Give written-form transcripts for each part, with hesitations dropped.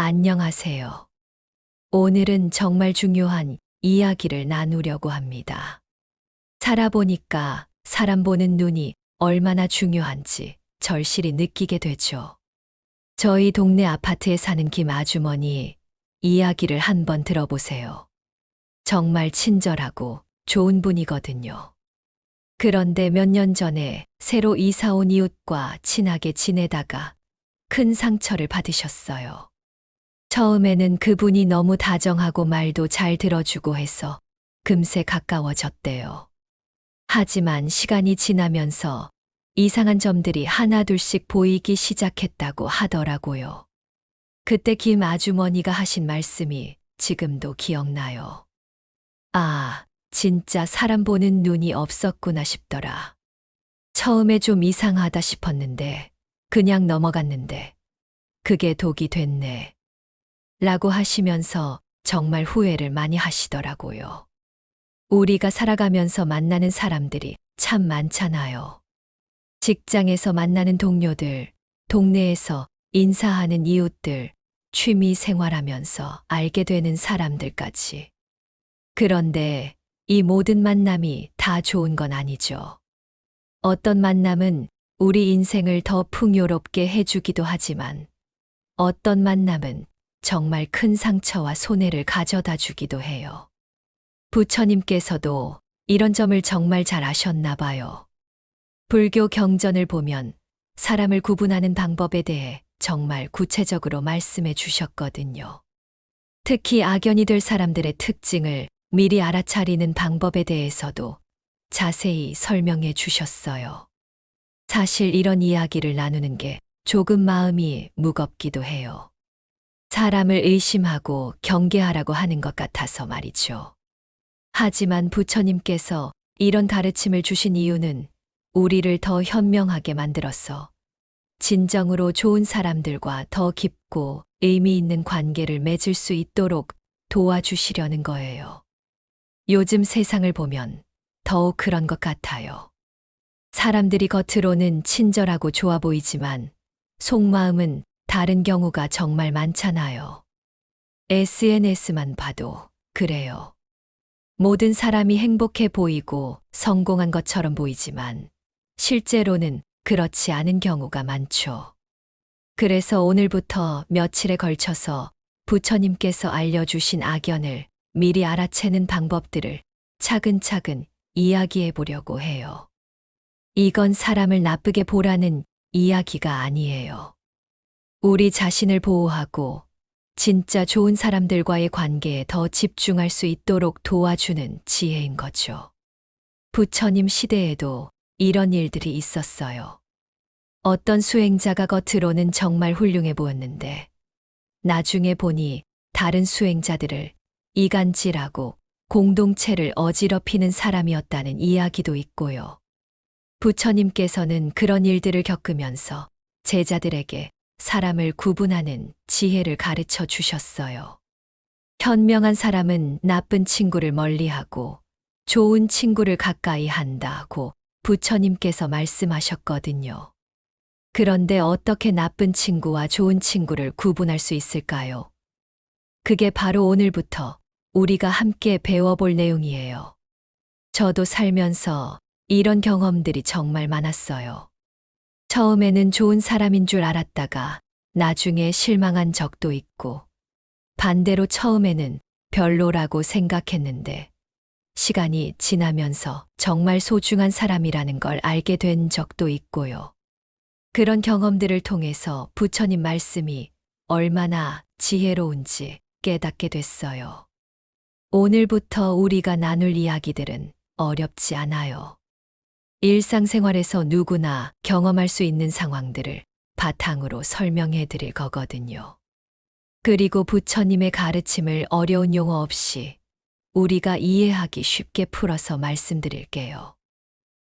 안녕하세요. 오늘은 정말 중요한 이야기를 나누려고 합니다. 살아보니까 사람 보는 눈이 얼마나 중요한지 절실히 느끼게 되죠. 저희 동네 아파트에 사는 김 아주머니 이야기를 한번 들어보세요. 정말 친절하고 좋은 분이거든요. 그런데 몇 년 전에 새로 이사 온 이웃과 친하게 지내다가 큰 상처를 받으셨어요. 처음에는 그분이 너무 다정하고 말도 잘 들어주고 해서 금세 가까워졌대요. 하지만 시간이 지나면서 이상한 점들이 하나둘씩 보이기 시작했다고 하더라고요. 그때 김 아주머니가 하신 말씀이 지금도 기억나요. 아, 진짜 사람 보는 눈이 없었구나 싶더라. 처음에 좀 이상하다 싶었는데, 그냥 넘어갔는데, 그게 독이 됐네. 라고 하시면서 정말 후회를 많이 하시더라고요. 우리가 살아가면서 만나는 사람들이 참 많잖아요. 직장에서 만나는 동료들, 동네에서 인사하는 이웃들, 취미 생활하면서 알게 되는 사람들까지. 그런데 이 모든 만남이 다 좋은 건 아니죠. 어떤 만남은 우리 인생을 더 풍요롭게 해주기도 하지만 어떤 만남은 정말 큰 상처와 손해를 가져다 주기도 해요. 부처님께서도 이런 점을 정말 잘 아셨나 봐요. 불교 경전을 보면 사람을 구분하는 방법에 대해 정말 구체적으로 말씀해 주셨거든요. 특히 악연이 될 사람들의 특징을 미리 알아차리는 방법에 대해서도 자세히 설명해 주셨어요. 사실 이런 이야기를 나누는 게 조금 마음이 무겁기도 해요. 사람을 의심하고 경계하라고 하는 것 같아서 말이죠. 하지만 부처님께서 이런 가르침을 주신 이유는 우리를 더 현명하게 만들어서 진정으로 좋은 사람들과 더 깊고 의미 있는 관계를 맺을 수 있도록 도와주시려는 거예요. 요즘 세상을 보면 더욱 그런 것 같아요. 사람들이 겉으로는 친절하고 좋아 보이지만 속마음은 다른 경우가 정말 많잖아요. SNS만 봐도 그래요. 모든 사람이 행복해 보이고 성공한 것처럼 보이지만 실제로는 그렇지 않은 경우가 많죠. 그래서 오늘부터 며칠에 걸쳐서 부처님께서 알려주신 악연을 미리 알아채는 방법들을 차근차근 이야기해 보려고 해요. 이건 사람을 나쁘게 보라는 이야기가 아니에요. 우리 자신을 보호하고 진짜 좋은 사람들과의 관계에 더 집중할 수 있도록 도와주는 지혜인 거죠. 부처님 시대에도 이런 일들이 있었어요. 어떤 수행자가 겉으로는 정말 훌륭해 보였는데 나중에 보니 다른 수행자들을 이간질하고 공동체를 어지럽히는 사람이었다는 이야기도 있고요. 부처님께서는 그런 일들을 겪으면서 제자들에게 사람을 구분하는 지혜를 가르쳐 주셨어요. 현명한 사람은 나쁜 친구를 멀리하고 좋은 친구를 가까이 한다고 부처님께서 말씀하셨거든요. 그런데 어떻게 나쁜 친구와 좋은 친구를 구분할 수 있을까요? 그게 바로 오늘부터 우리가 함께 배워볼 내용이에요. 저도 살면서 이런 경험들이 정말 많았어요. 처음에는 좋은 사람인 줄 알았다가 나중에 실망한 적도 있고, 반대로 처음에는 별로라고 생각했는데 시간이 지나면서 정말 소중한 사람이라는 걸 알게 된 적도 있고요. 그런 경험들을 통해서 부처님 말씀이 얼마나 지혜로운지 깨닫게 됐어요. 오늘부터 우리가 나눌 이야기들은 어렵지 않아요. 일상생활에서 누구나 경험할 수 있는 상황들을 바탕으로 설명해 드릴 거거든요. 그리고 부처님의 가르침을 어려운 용어 없이 우리가 이해하기 쉽게 풀어서 말씀드릴게요.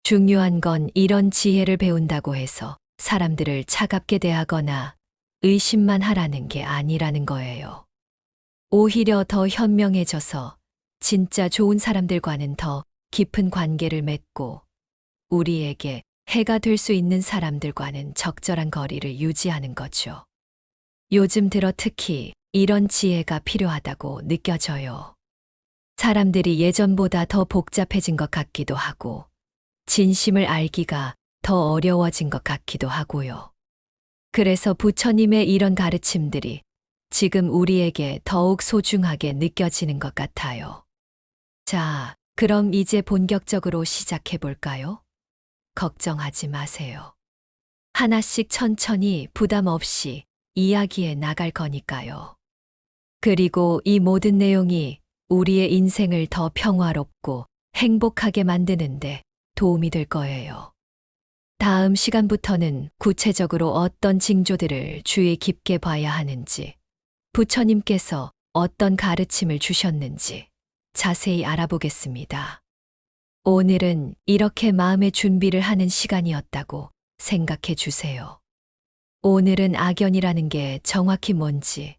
중요한 건 이런 지혜를 배운다고 해서 사람들을 차갑게 대하거나 의심만 하라는 게 아니라는 거예요. 오히려 더 현명해져서 진짜 좋은 사람들과는 더 깊은 관계를 맺고 우리에게 해가 될 수 있는 사람들과는 적절한 거리를 유지하는 거죠. 요즘 들어 특히 이런 지혜가 필요하다고 느껴져요. 사람들이 예전보다 더 복잡해진 것 같기도 하고, 진심을 알기가 더 어려워진 것 같기도 하고요. 그래서 부처님의 이런 가르침들이 지금 우리에게 더욱 소중하게 느껴지는 것 같아요. 자, 그럼 이제 본격적으로 시작해 볼까요? 걱정하지 마세요. 하나씩 천천히 부담 없이 이야기해 나갈 거니까요. 그리고 이 모든 내용이 우리의 인생을 더 평화롭고 행복하게 만드는데 도움이 될 거예요. 다음 시간부터는 구체적으로 어떤 징조들을 주의 깊게 봐야 하는지, 부처님께서 어떤 가르침을 주셨는지 자세히 알아보겠습니다. 오늘은 이렇게 마음의 준비를 하는 시간이었다고 생각해 주세요. 오늘은 악연이라는 게 정확히 뭔지,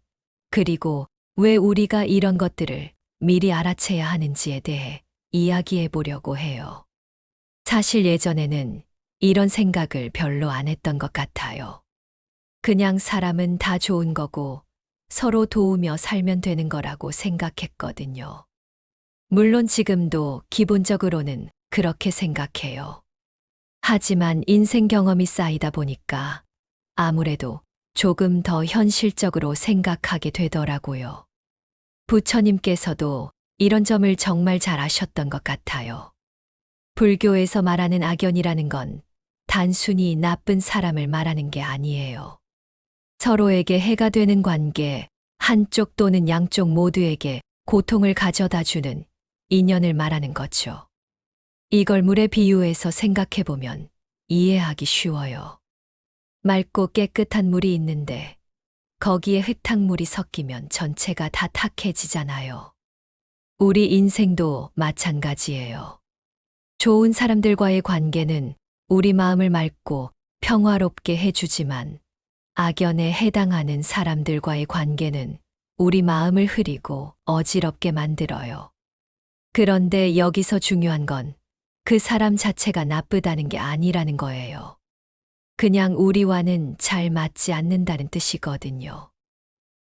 그리고 왜 우리가 이런 것들을 미리 알아채야 하는지에 대해 이야기해 보려고 해요. 사실 예전에는 이런 생각을 별로 안 했던 것 같아요. 그냥 사람은 다 좋은 거고 서로 도우며 살면 되는 거라고 생각했거든요. 물론 지금도 기본적으로는 그렇게 생각해요. 하지만 인생 경험이 쌓이다 보니까 아무래도 조금 더 현실적으로 생각하게 되더라고요. 부처님께서도 이런 점을 정말 잘 아셨던 것 같아요. 불교에서 말하는 악연이라는 건 단순히 나쁜 사람을 말하는 게 아니에요. 서로에게 해가 되는 관계, 한쪽 또는 양쪽 모두에게 고통을 가져다 주는 인연을 말하는 거죠. 이걸 물에 비유해서 생각해 보면 이해하기 쉬워요. 맑고 깨끗한 물이 있는데 거기에 흙탕물이 섞이면 전체가 다 탁해지잖아요. 우리 인생도 마찬가지예요. 좋은 사람들과의 관계는 우리 마음을 맑고 평화롭게 해주지만 악연에 해당하는 사람들과의 관계는 우리 마음을 흐리고 어지럽게 만들어요. 그런데 여기서 중요한 건 그 사람 자체가 나쁘다는 게 아니라는 거예요. 그냥 우리와는 잘 맞지 않는다는 뜻이거든요.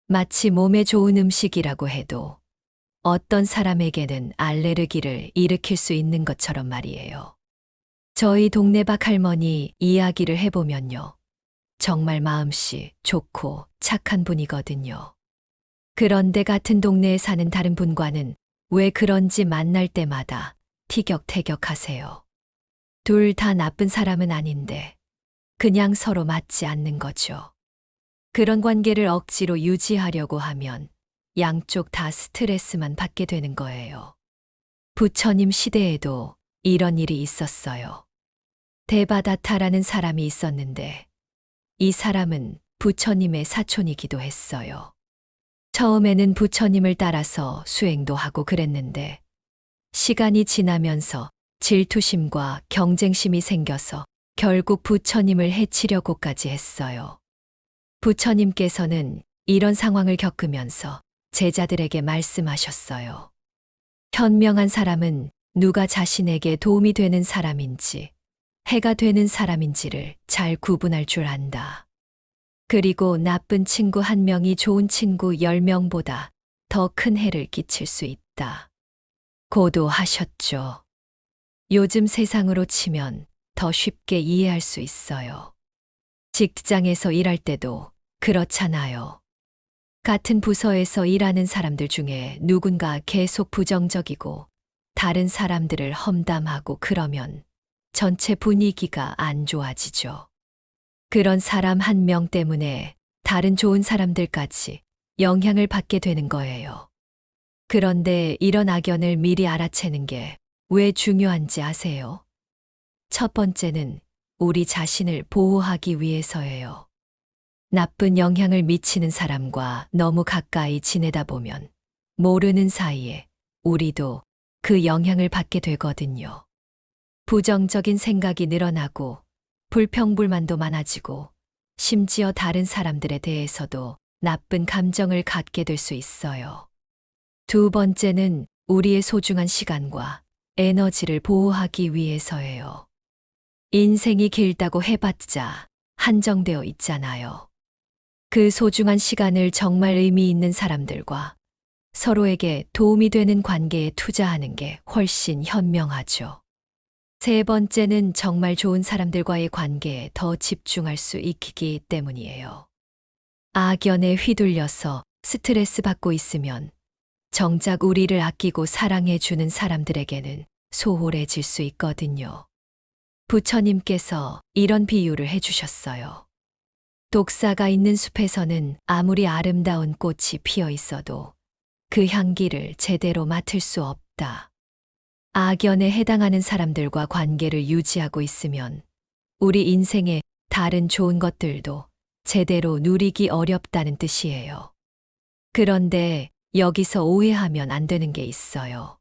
마치 몸에 좋은 음식이라고 해도 어떤 사람에게는 알레르기를 일으킬 수 있는 것처럼 말이에요. 저희 동네 박 할머니 이야기를 해보면요. 정말 마음씨 좋고 착한 분이거든요. 그런데 같은 동네에 사는 다른 분과는 왜 그런지 만날 때마다 티격태격하세요. 둘 다 나쁜 사람은 아닌데 그냥 서로 맞지 않는 거죠. 그런 관계를 억지로 유지하려고 하면 양쪽 다 스트레스만 받게 되는 거예요. 부처님 시대에도 이런 일이 있었어요. 데바다타라는 사람이 있었는데 이 사람은 부처님의 사촌이기도 했어요. 처음에는 부처님을 따라서 수행도 하고 그랬는데 시간이 지나면서 질투심과 경쟁심이 생겨서 결국 부처님을 해치려고까지 했어요. 부처님께서는 이런 상황을 겪으면서 제자들에게 말씀하셨어요. 현명한 사람은 누가 자신에게 도움이 되는 사람인지 해가 되는 사람인지를 잘 구분할 줄 안다. 그리고 나쁜 친구 한 명이 좋은 친구 10명보다 더 큰 해를 끼칠 수 있다. 고도하셨죠. 요즘 세상으로 치면 더 쉽게 이해할 수 있어요. 직장에서 일할 때도 그렇잖아요. 같은 부서에서 일하는 사람들 중에 누군가 계속 부정적이고 다른 사람들을 험담하고 그러면 전체 분위기가 안 좋아지죠. 그런 사람 한 명 때문에 다른 좋은 사람들까지 영향을 받게 되는 거예요. 그런데 이런 악연을 미리 알아채는 게 왜 중요한지 아세요? 첫 번째는 우리 자신을 보호하기 위해서예요. 나쁜 영향을 미치는 사람과 너무 가까이 지내다 보면 모르는 사이에 우리도 그 영향을 받게 되거든요. 부정적인 생각이 늘어나고 불평불만도 많아지고 심지어 다른 사람들에 대해서도 나쁜 감정을 갖게 될 수 있어요. 두 번째는 우리의 소중한 시간과 에너지를 보호하기 위해서예요. 인생이 길다고 해봤자 한정되어 있잖아요. 그 소중한 시간을 정말 의미 있는 사람들과 서로에게 도움이 되는 관계에 투자하는 게 훨씬 현명하죠. 세 번째는 정말 좋은 사람들과의 관계에 더 집중할 수 있기 때문이에요. 악연에 휘둘려서 스트레스 받고 있으면 정작 우리를 아끼고 사랑해 주는 사람들에게는 소홀해질 수 있거든요. 부처님께서 이런 비유를 해주셨어요. 독사가 있는 숲에서는 아무리 아름다운 꽃이 피어 있어도 그 향기를 제대로 맡을 수 없다. 악연에 해당하는 사람들과 관계를 유지하고 있으면 우리 인생의 다른 좋은 것들도 제대로 누리기 어렵다는 뜻이에요. 그런데 여기서 오해하면 안 되는 게 있어요.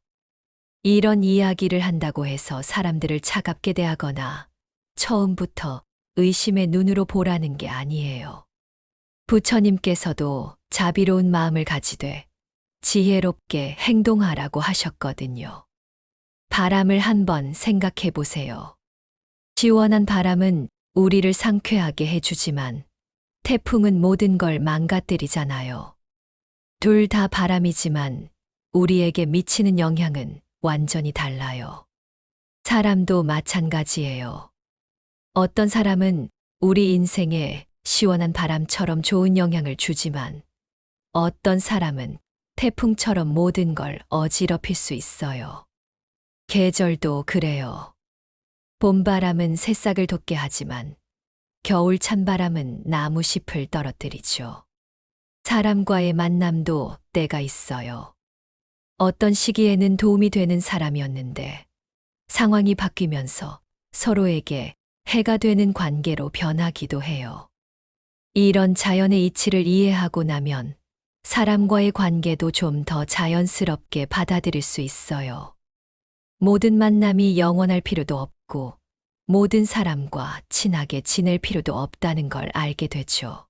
이런 이야기를 한다고 해서 사람들을 차갑게 대하거나 처음부터 의심의 눈으로 보라는 게 아니에요. 부처님께서도 자비로운 마음을 가지되 지혜롭게 행동하라고 하셨거든요. 바람을 한번 생각해 보세요. 시원한 바람은 우리를 상쾌하게 해주지만 태풍은 모든 걸 망가뜨리잖아요. 둘 다 바람이지만 우리에게 미치는 영향은 완전히 달라요. 사람도 마찬가지예요. 어떤 사람은 우리 인생에 시원한 바람처럼 좋은 영향을 주지만 어떤 사람은 태풍처럼 모든 걸 어지럽힐 수 있어요. 계절도 그래요. 봄바람은 새싹을 돋게 하지만 겨울 찬바람은 나무잎을 떨어뜨리죠. 사람과의 만남도 때가 있어요. 어떤 시기에는 도움이 되는 사람이었는데 상황이 바뀌면서 서로에게 해가 되는 관계로 변하기도 해요. 이런 자연의 이치를 이해하고 나면 사람과의 관계도 좀 더 자연스럽게 받아들일 수 있어요. 모든 만남이 영원할 필요도 없고 모든 사람과 친하게 지낼 필요도 없다는 걸 알게 되죠.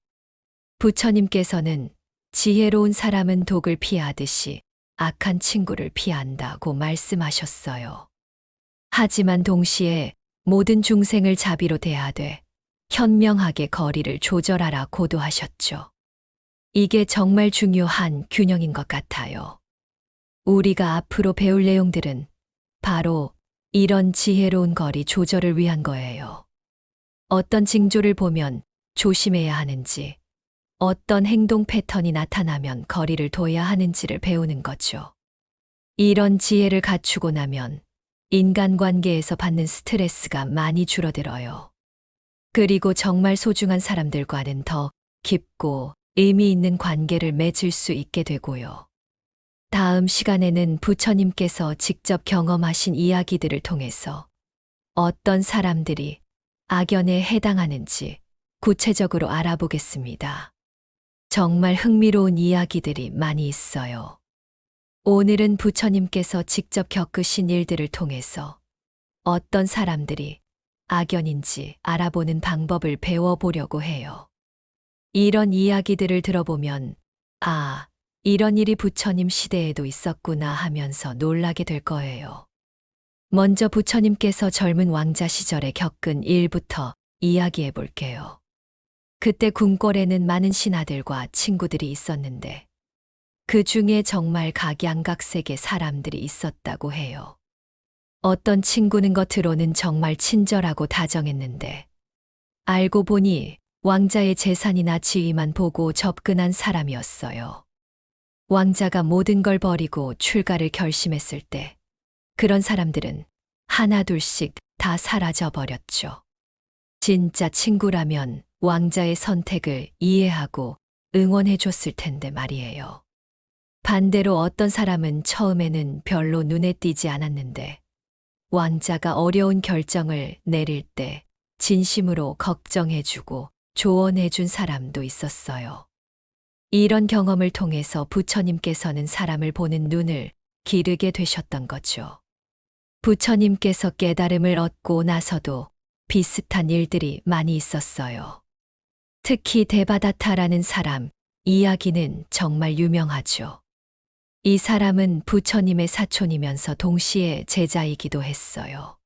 부처님께서는 지혜로운 사람은 독을 피하듯이 악한 친구를 피한다고 말씀하셨어요. 하지만 동시에 모든 중생을 자비로 대하되 현명하게 거리를 조절하라 고도하셨죠. 이게 정말 중요한 균형인 것 같아요. 우리가 앞으로 배울 내용들은 바로 이런 지혜로운 거리 조절을 위한 거예요. 어떤 징조를 보면 조심해야 하는지, 어떤 행동 패턴이 나타나면 거리를 둬야 하는지를 배우는 거죠. 이런 지혜를 갖추고 나면 인간관계에서 받는 스트레스가 많이 줄어들어요. 그리고 정말 소중한 사람들과는 더 깊고 의미 있는 관계를 맺을 수 있게 되고요. 다음 시간에는 부처님께서 직접 경험하신 이야기들을 통해서 어떤 사람들이 악연에 해당하는지 구체적으로 알아보겠습니다. 정말 흥미로운 이야기들이 많이 있어요. 오늘은 부처님께서 직접 겪으신 일들을 통해서 어떤 사람들이 악연인지 알아보는 방법을 배워보려고 해요. 이런 이야기들을 들어보면, 아, 이런 일이 부처님 시대에도 있었구나 하면서 놀라게 될 거예요. 먼저 부처님께서 젊은 왕자 시절에 겪은 일부터 이야기해 볼게요. 그때 궁궐에는 많은 신하들과 친구들이 있었는데 그 중에 정말 각양각색의 사람들이 있었다고 해요. 어떤 친구는 겉으로는 정말 친절하고 다정했는데 알고 보니 왕자의 재산이나 지위만 보고 접근한 사람이었어요. 왕자가 모든 걸 버리고 출가를 결심했을 때 그런 사람들은 하나둘씩 다 사라져 버렸죠. 진짜 친구라면 왕자의 선택을 이해하고 응원해 줬을 텐데 말이에요. 반대로 어떤 사람은 처음에는 별로 눈에 띄지 않았는데 왕자가 어려운 결정을 내릴 때 진심으로 걱정해주고 조언해준 사람도 있었어요. 이런 경험을 통해서 부처님께서는 사람을 보는 눈을 기르게 되셨던 거죠. 부처님께서 깨달음을 얻고 나서도 비슷한 일들이 많이 있었어요. 특히 데바다타라는 사람 이야기는 정말 유명하죠. 이 사람은 부처님의 사촌이면서 동시에 제자이기도 했어요.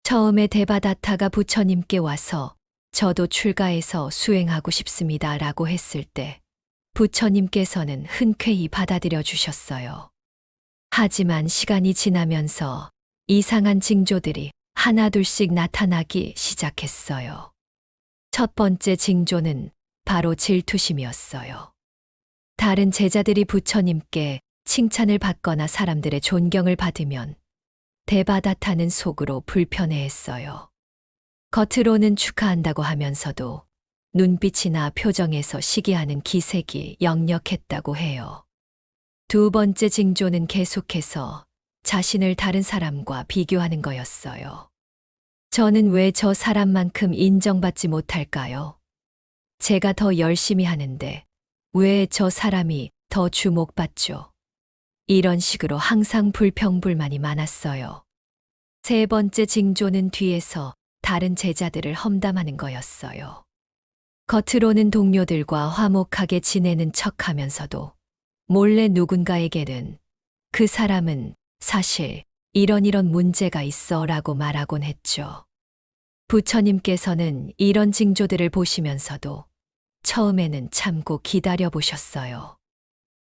처음에 데바다타가 부처님께 와서 저도 출가해서 수행하고 싶습니다. 라고 했을 때 부처님께서는 흔쾌히 받아들여 주셨어요. 하지만 시간이 지나면서 이상한 징조들이 하나둘씩 나타나기 시작했어요. 첫 번째 징조는 바로 질투심이었어요. 다른 제자들이 부처님께 칭찬을 받거나 사람들의 존경을 받으면 대바다타는 속으로 불편해했어요. 겉으로는 축하한다고 하면서도 눈빛이나 표정에서 시기하는 기색이 역력했다고 해요. 두 번째 징조는 계속해서 자신을 다른 사람과 비교하는 거였어요. 저는 왜 저 사람만큼 인정받지 못할까요? 제가 더 열심히 하는데 왜 저 사람이 더 주목받죠? 이런 식으로 항상 불평불만이 많았어요. 세 번째 징조는 뒤에서 다른 제자들을 험담하는 거였어요. 겉으로는 동료들과 화목하게 지내는 척 하면서도 몰래 누군가에게는 그 사람은 사실 이런 문제가 있어 라고 말하곤 했죠. 부처님께서는 이런 징조들을 보시면서도 처음에는 참고 기다려 보셨어요.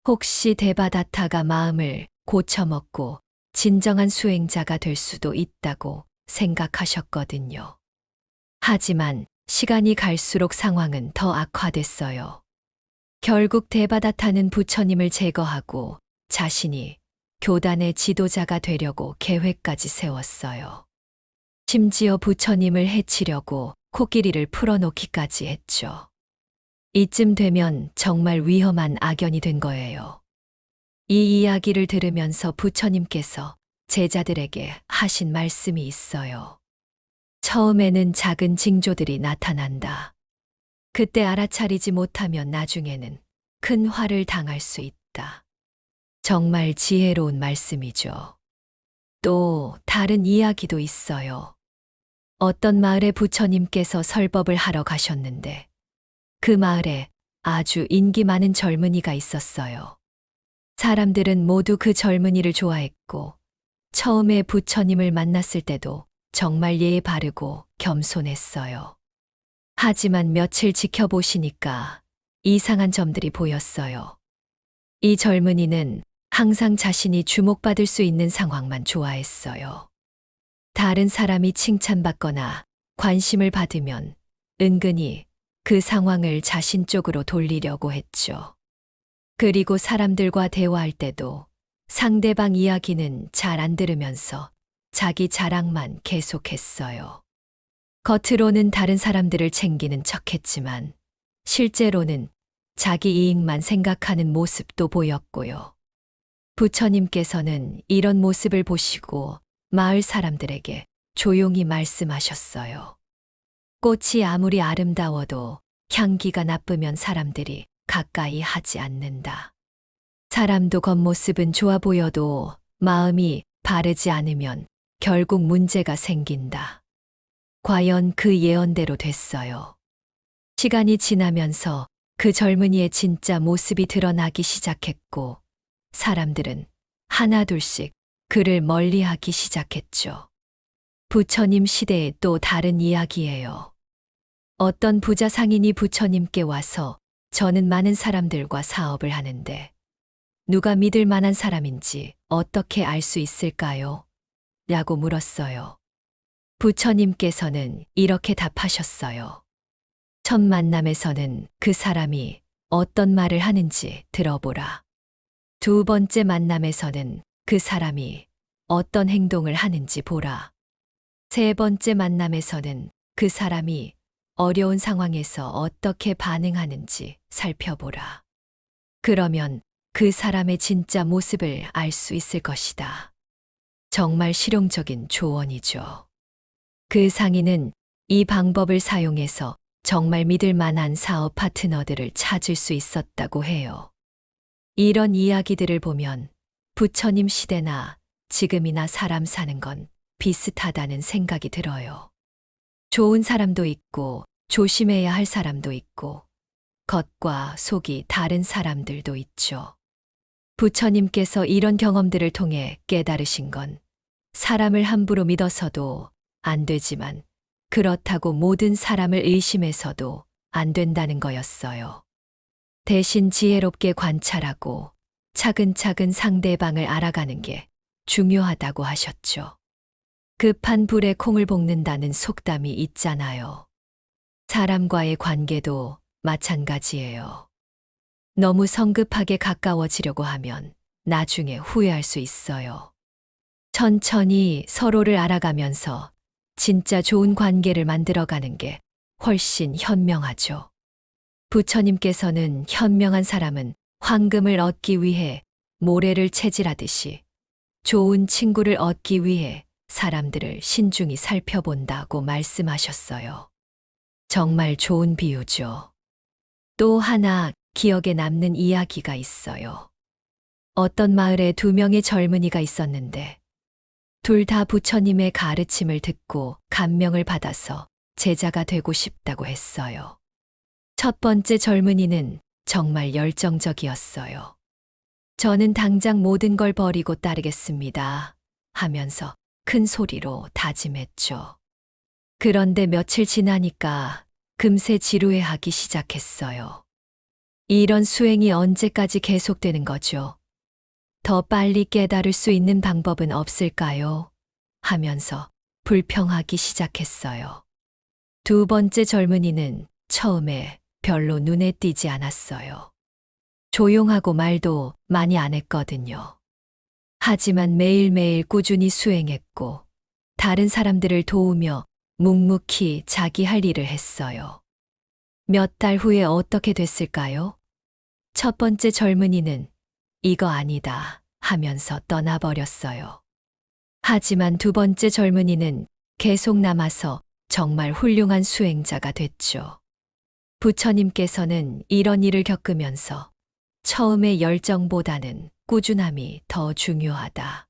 혹시 대바다타가 마음을 고쳐먹고 진정한 수행자가 될 수도 있다고 생각하셨거든요. 하지만 시간이 갈수록 상황은 더 악화됐어요. 결국 대바다타는 부처님을 제거하고 자신이 교단의 지도자가 되려고 계획까지 세웠어요. 심지어 부처님을 해치려고 코끼리를 풀어놓기까지 했죠. 이쯤 되면 정말 위험한 악연이 된 거예요. 이 이야기를 들으면서 부처님께서 제자들에게 하신 말씀이 있어요. 처음에는 작은 징조들이 나타난다. 그때 알아차리지 못하면 나중에는 큰 화를 당할 수 있다. 정말 지혜로운 말씀이죠. 또 다른 이야기도 있어요. 어떤 마을에 부처님께서 설법을 하러 가셨는데 그 마을에 아주 인기 많은 젊은이가 있었어요. 사람들은 모두 그 젊은이를 좋아했고 처음에 부처님을 만났을 때도 정말 예의 바르고 겸손했어요. 하지만 며칠 지켜보시니까 이상한 점들이 보였어요. 이 젊은이는 항상 자신이 주목받을 수 있는 상황만 좋아했어요. 다른 사람이 칭찬받거나 관심을 받으면 은근히 그 상황을 자신 쪽으로 돌리려고 했죠. 그리고 사람들과 대화할 때도 상대방 이야기는 잘 안 들으면서 자기 자랑만 계속했어요. 겉으로는 다른 사람들을 챙기는 척했지만 실제로는 자기 이익만 생각하는 모습도 보였고요. 부처님께서는 이런 모습을 보시고 마을 사람들에게 조용히 말씀하셨어요. 꽃이 아무리 아름다워도 향기가 나쁘면 사람들이 가까이 하지 않는다. 사람도 겉모습은 좋아 보여도 마음이 바르지 않으면 결국 문제가 생긴다. 과연 그 예언대로 됐어요. 시간이 지나면서 그 젊은이의 진짜 모습이 드러나기 시작했고 사람들은 하나둘씩 그를 멀리하기 시작했죠. 부처님 시대의 또 다른 이야기예요. 어떤 부자 상인이 부처님께 와서 저는 많은 사람들과 사업을 하는데 누가 믿을 만한 사람인지 어떻게 알 수 있을까요? 라고 물었어요. 부처님께서는 이렇게 답하셨어요. 첫 만남에서는 그 사람이 어떤 말을 하는지 들어보라. 두 번째 만남에서는 그 사람이 어떤 행동을 하는지 보라. 세 번째 만남에서는 그 사람이 어려운 상황에서 어떻게 반응하는지 살펴보라. 그러면 그 사람의 진짜 모습을 알 수 있을 것이다. 정말 실용적인 조언이죠. 그 상인은 이 방법을 사용해서 정말 믿을 만한 사업 파트너들을 찾을 수 있었다고 해요. 이런 이야기들을 보면 부처님 시대나 지금이나 사람 사는 건 비슷하다는 생각이 들어요. 좋은 사람도 있고 조심해야 할 사람도 있고 겉과 속이 다른 사람들도 있죠. 부처님께서 이런 경험들을 통해 깨달으신 건 사람을 함부로 믿어서도 안 되지만 그렇다고 모든 사람을 의심해서도 안 된다는 거였어요. 대신 지혜롭게 관찰하고 차근차근 상대방을 알아가는 게 중요하다고 하셨죠. 급한 불에 콩을 볶는다는 속담이 있잖아요. 사람과의 관계도 마찬가지예요. 너무 성급하게 가까워지려고 하면 나중에 후회할 수 있어요. 천천히 서로를 알아가면서 진짜 좋은 관계를 만들어가는 게 훨씬 현명하죠. 부처님께서는 현명한 사람은 황금을 얻기 위해 모래를 채질하듯이 좋은 친구를 얻기 위해 사람들을 신중히 살펴본다고 말씀하셨어요. 정말 좋은 비유죠. 또 하나 기억에 남는 이야기가 있어요. 어떤 마을에 두 명의 젊은이가 있었는데 둘 다 부처님의 가르침을 듣고 감명을 받아서 제자가 되고 싶다고 했어요. 첫 번째 젊은이는 정말 열정적이었어요. 저는 당장 모든 걸 버리고 따르겠습니다 하면서 큰 소리로 다짐했죠. 그런데 며칠 지나니까 금세 지루해하기 시작했어요. 이런 수행이 언제까지 계속되는 거죠? 더 빨리 깨달을 수 있는 방법은 없을까요? 하면서 불평하기 시작했어요. 두 번째 젊은이는 처음에 별로 눈에 띄지 않았어요. 조용하고 말도 많이 안 했거든요. 하지만 매일매일 꾸준히 수행했고 다른 사람들을 도우며 묵묵히 자기 할 일을 했어요. 몇 달 후에 어떻게 됐을까요? 첫 번째 젊은이는 이거 아니다 하면서 떠나버렸어요. 하지만 두 번째 젊은이는 계속 남아서 정말 훌륭한 수행자가 됐죠. 부처님께서는 이런 일을 겪으면서 처음의 열정보다는 꾸준함이 더 중요하다.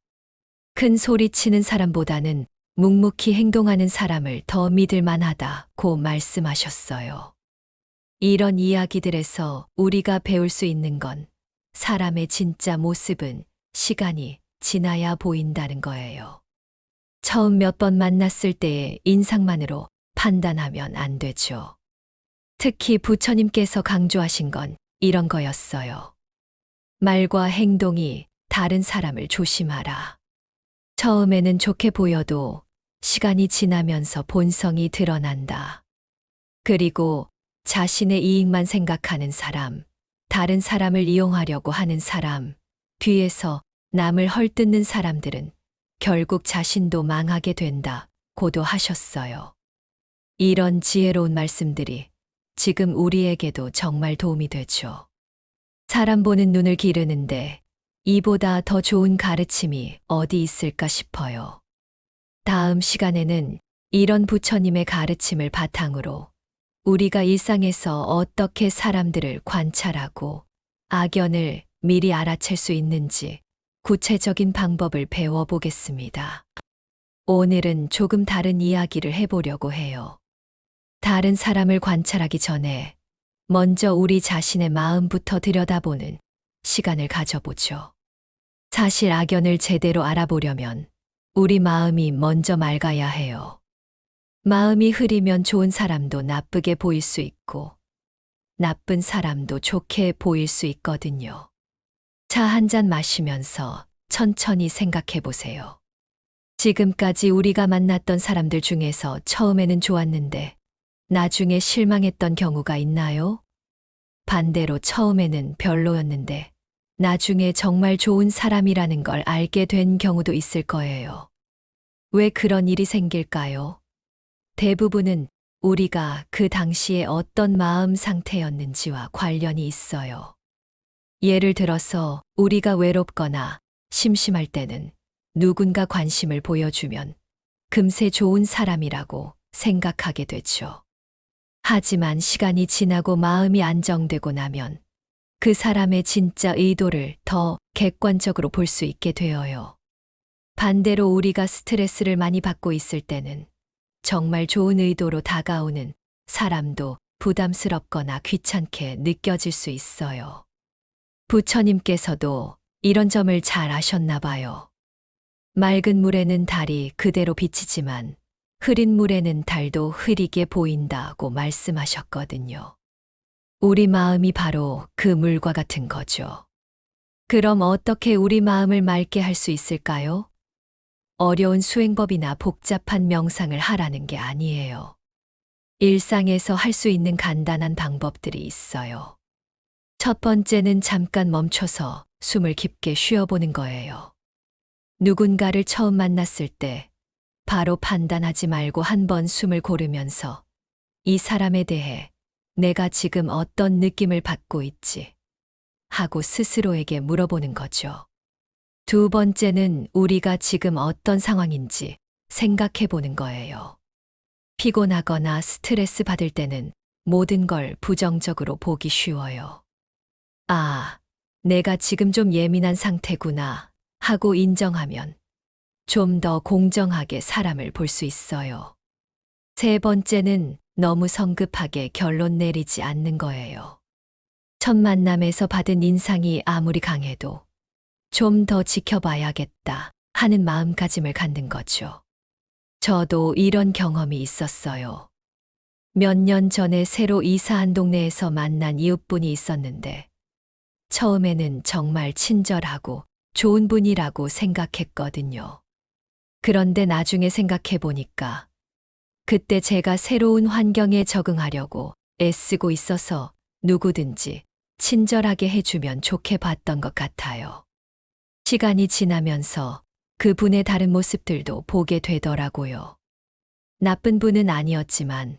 큰 소리치는 사람보다는 묵묵히 행동하는 사람을 더 믿을 만하다고 말씀하셨어요. 이런 이야기들에서 우리가 배울 수 있는 건 사람의 진짜 모습은 시간이 지나야 보인다는 거예요. 처음 몇 번 만났을 때의 인상만으로 판단하면 안 되죠. 특히 부처님께서 강조하신 건 이런 거였어요. 말과 행동이 다른 사람을 조심하라. 처음에는 좋게 보여도 시간이 지나면서 본성이 드러난다. 그리고 자신의 이익만 생각하는 사람, 다른 사람을 이용하려고 하는 사람, 뒤에서 남을 헐뜯는 사람들은 결국 자신도 망하게 된다 고도 하셨어요. 이런 지혜로운 말씀들이 지금 우리에게도 정말 도움이 되죠. 사람 보는 눈을 기르는데 이보다 더 좋은 가르침이 어디 있을까 싶어요. 다음 시간에는 이런 부처님의 가르침을 바탕으로 우리가 일상에서 어떻게 사람들을 관찰하고 악연을 미리 알아챌 수 있는지 구체적인 방법을 배워보겠습니다. 오늘은 조금 다른 이야기를 해보려고 해요. 다른 사람을 관찰하기 전에 먼저 우리 자신의 마음부터 들여다보는 시간을 가져보죠. 사실 악연을 제대로 알아보려면 우리 마음이 먼저 맑아야 해요. 마음이 흐리면 좋은 사람도 나쁘게 보일 수 있고 나쁜 사람도 좋게 보일 수 있거든요. 차 한 잔 마시면서 천천히 생각해 보세요. 지금까지 우리가 만났던 사람들 중에서 처음에는 좋았는데 나중에 실망했던 경우가 있나요? 반대로 처음에는 별로였는데 나중에 정말 좋은 사람이라는 걸 알게 된 경우도 있을 거예요. 왜 그런 일이 생길까요? 대부분은 우리가 그 당시에 어떤 마음 상태였는지와 관련이 있어요. 예를 들어서 우리가 외롭거나 심심할 때는 누군가 관심을 보여주면 금세 좋은 사람이라고 생각하게 되죠. 하지만 시간이 지나고 마음이 안정되고 나면 그 사람의 진짜 의도를 더 객관적으로 볼 수 있게 되어요. 반대로 우리가 스트레스를 많이 받고 있을 때는 정말 좋은 의도로 다가오는 사람도 부담스럽거나 귀찮게 느껴질 수 있어요. 부처님께서도 이런 점을 잘 아셨나 봐요. 맑은 물에는 달이 그대로 비치지만 흐린 물에는 달도 흐리게 보인다고 말씀하셨거든요. 우리 마음이 바로 그 물과 같은 거죠. 그럼 어떻게 우리 마음을 맑게 할 수 있을까요? 어려운 수행법이나 복잡한 명상을 하라는 게 아니에요. 일상에서 할 수 있는 간단한 방법들이 있어요. 첫 번째는 잠깐 멈춰서 숨을 깊게 쉬어보는 거예요. 누군가를 처음 만났을 때 바로 판단하지 말고 한 번 숨을 고르면서 이 사람에 대해 내가 지금 어떤 느낌을 받고 있지? 하고 스스로에게 물어보는 거죠. 두 번째는 우리가 지금 어떤 상황인지 생각해 보는 거예요. 피곤하거나 스트레스 받을 때는 모든 걸 부정적으로 보기 쉬워요. 아, 내가 지금 좀 예민한 상태구나 하고 인정하면 좀 더 공정하게 사람을 볼 수 있어요. 세 번째는 너무 성급하게 결론 내리지 않는 거예요. 첫 만남에서 받은 인상이 아무리 강해도 좀 더 지켜봐야겠다 하는 마음가짐을 갖는 거죠. 저도 이런 경험이 있었어요. 몇 년 전에 새로 이사한 동네에서 만난 이웃분이 있었는데 처음에는 정말 친절하고 좋은 분이라고 생각했거든요. 그런데 나중에 생각해 보니까 그때 제가 새로운 환경에 적응하려고 애쓰고 있어서 누구든지 친절하게 해주면 좋게 봤던 것 같아요. 시간이 지나면서 그분의 다른 모습들도 보게 되더라고요. 나쁜 분은 아니었지만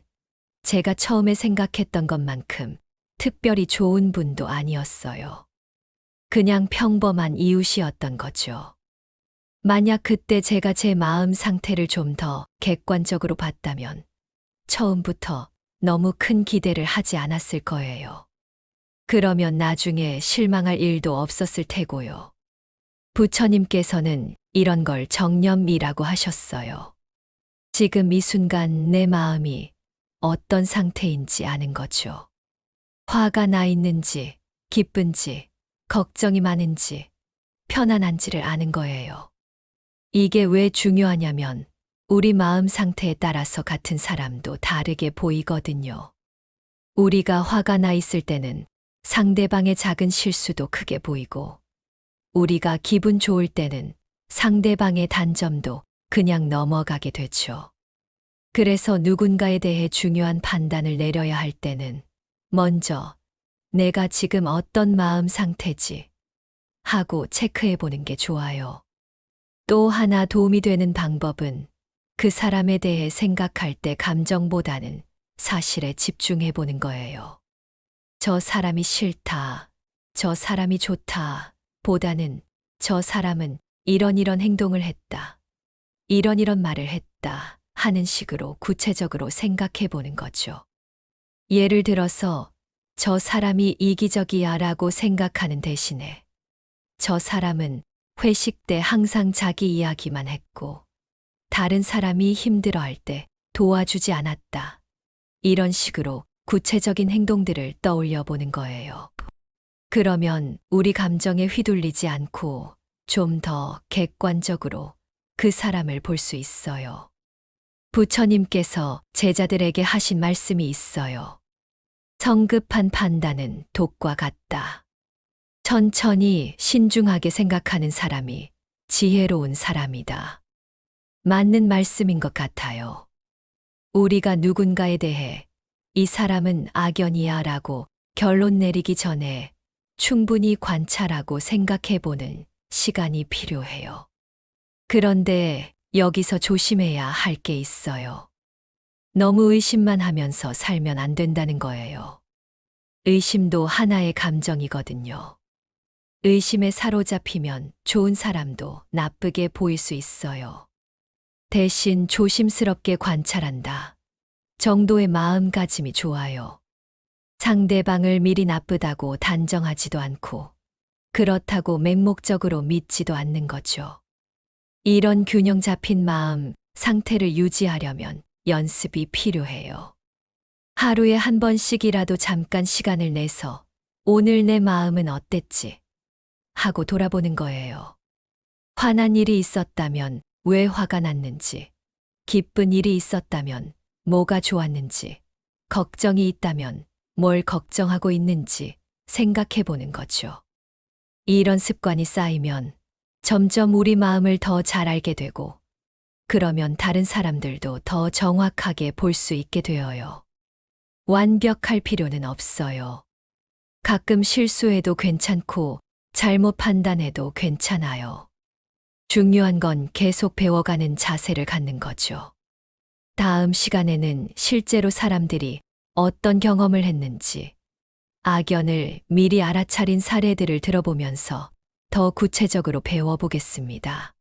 제가 처음에 생각했던 것만큼 특별히 좋은 분도 아니었어요. 그냥 평범한 이웃이었던 거죠. 만약 그때 제가 제 마음 상태를 좀 더 객관적으로 봤다면 처음부터 너무 큰 기대를 하지 않았을 거예요. 그러면 나중에 실망할 일도 없었을 테고요. 부처님께서는 이런 걸 정념이라고 하셨어요. 지금 이 순간 내 마음이 어떤 상태인지 아는 거죠. 화가 나 있는지, 기쁜지, 걱정이 많은지, 편안한지를 아는 거예요. 이게 왜 중요하냐면 우리 마음 상태에 따라서 같은 사람도 다르게 보이거든요. 우리가 화가 나 있을 때는 상대방의 작은 실수도 크게 보이고, 우리가 기분 좋을 때는 상대방의 단점도 그냥 넘어가게 되죠. 그래서 누군가에 대해 중요한 판단을 내려야 할 때는 먼저 내가 지금 어떤 마음 상태지 하고 체크해 보는 게 좋아요. 또 하나 도움이 되는 방법은 그 사람에 대해 생각할 때 감정보다는 사실에 집중해 보는 거예요. 저 사람이 싫다, 저 사람이 좋다 보다는 저 사람은 이런 행동을 했다, 이런 말을 했다 하는 식으로 구체적으로 생각해 보는 거죠. 예를 들어서 저 사람이 이기적이야 라고 생각하는 대신에 저 사람은 회식 때 항상 자기 이야기만 했고 다른 사람이 힘들어할 때 도와주지 않았다. 이런 식으로 구체적인 행동들을 떠올려 보는 거예요. 그러면 우리 감정에 휘둘리지 않고 좀 더 객관적으로 그 사람을 볼 수 있어요. 부처님께서 제자들에게 하신 말씀이 있어요. 성급한 판단은 독과 같다. 천천히 신중하게 생각하는 사람이 지혜로운 사람이다. 맞는 말씀인 것 같아요. 우리가 누군가에 대해 이 사람은 악연이야 라고 결론 내리기 전에 충분히 관찰하고 생각해 보는 시간이 필요해요. 그런데 여기서 조심해야 할 게 있어요. 너무 의심만 하면서 살면 안 된다는 거예요. 의심도 하나의 감정이거든요. 의심에 사로잡히면 좋은 사람도 나쁘게 보일 수 있어요. 대신 조심스럽게 관찰한다 정도의 마음가짐이 좋아요. 상대방을 미리 나쁘다고 단정하지도 않고 그렇다고 맹목적으로 믿지도 않는 거죠. 이런 균형 잡힌 마음 상태를 유지하려면 연습이 필요해요. 하루에 한 번씩이라도 잠깐 시간을 내서 오늘 내 마음은 어땠지 하고 돌아보는 거예요. 화난 일이 있었다면 왜 화가 났는지, 기쁜 일이 있었다면 뭐가 좋았는지, 걱정이 있다면 뭘 걱정하고 있는지 생각해 보는 거죠. 이런 습관이 쌓이면 점점 우리 마음을 더 잘 알게 되고, 그러면 다른 사람들도 더 정확하게 볼 수 있게 되어요. 완벽할 필요는 없어요. 가끔 실수해도 괜찮고 잘못 판단해도 괜찮아요. 중요한 건 계속 배워가는 자세를 갖는 거죠. 다음 시간에는 실제로 사람들이 어떤 경험을 했는지, 악연을 미리 알아차린 사례들을 들어보면서 더 구체적으로 배워보겠습니다.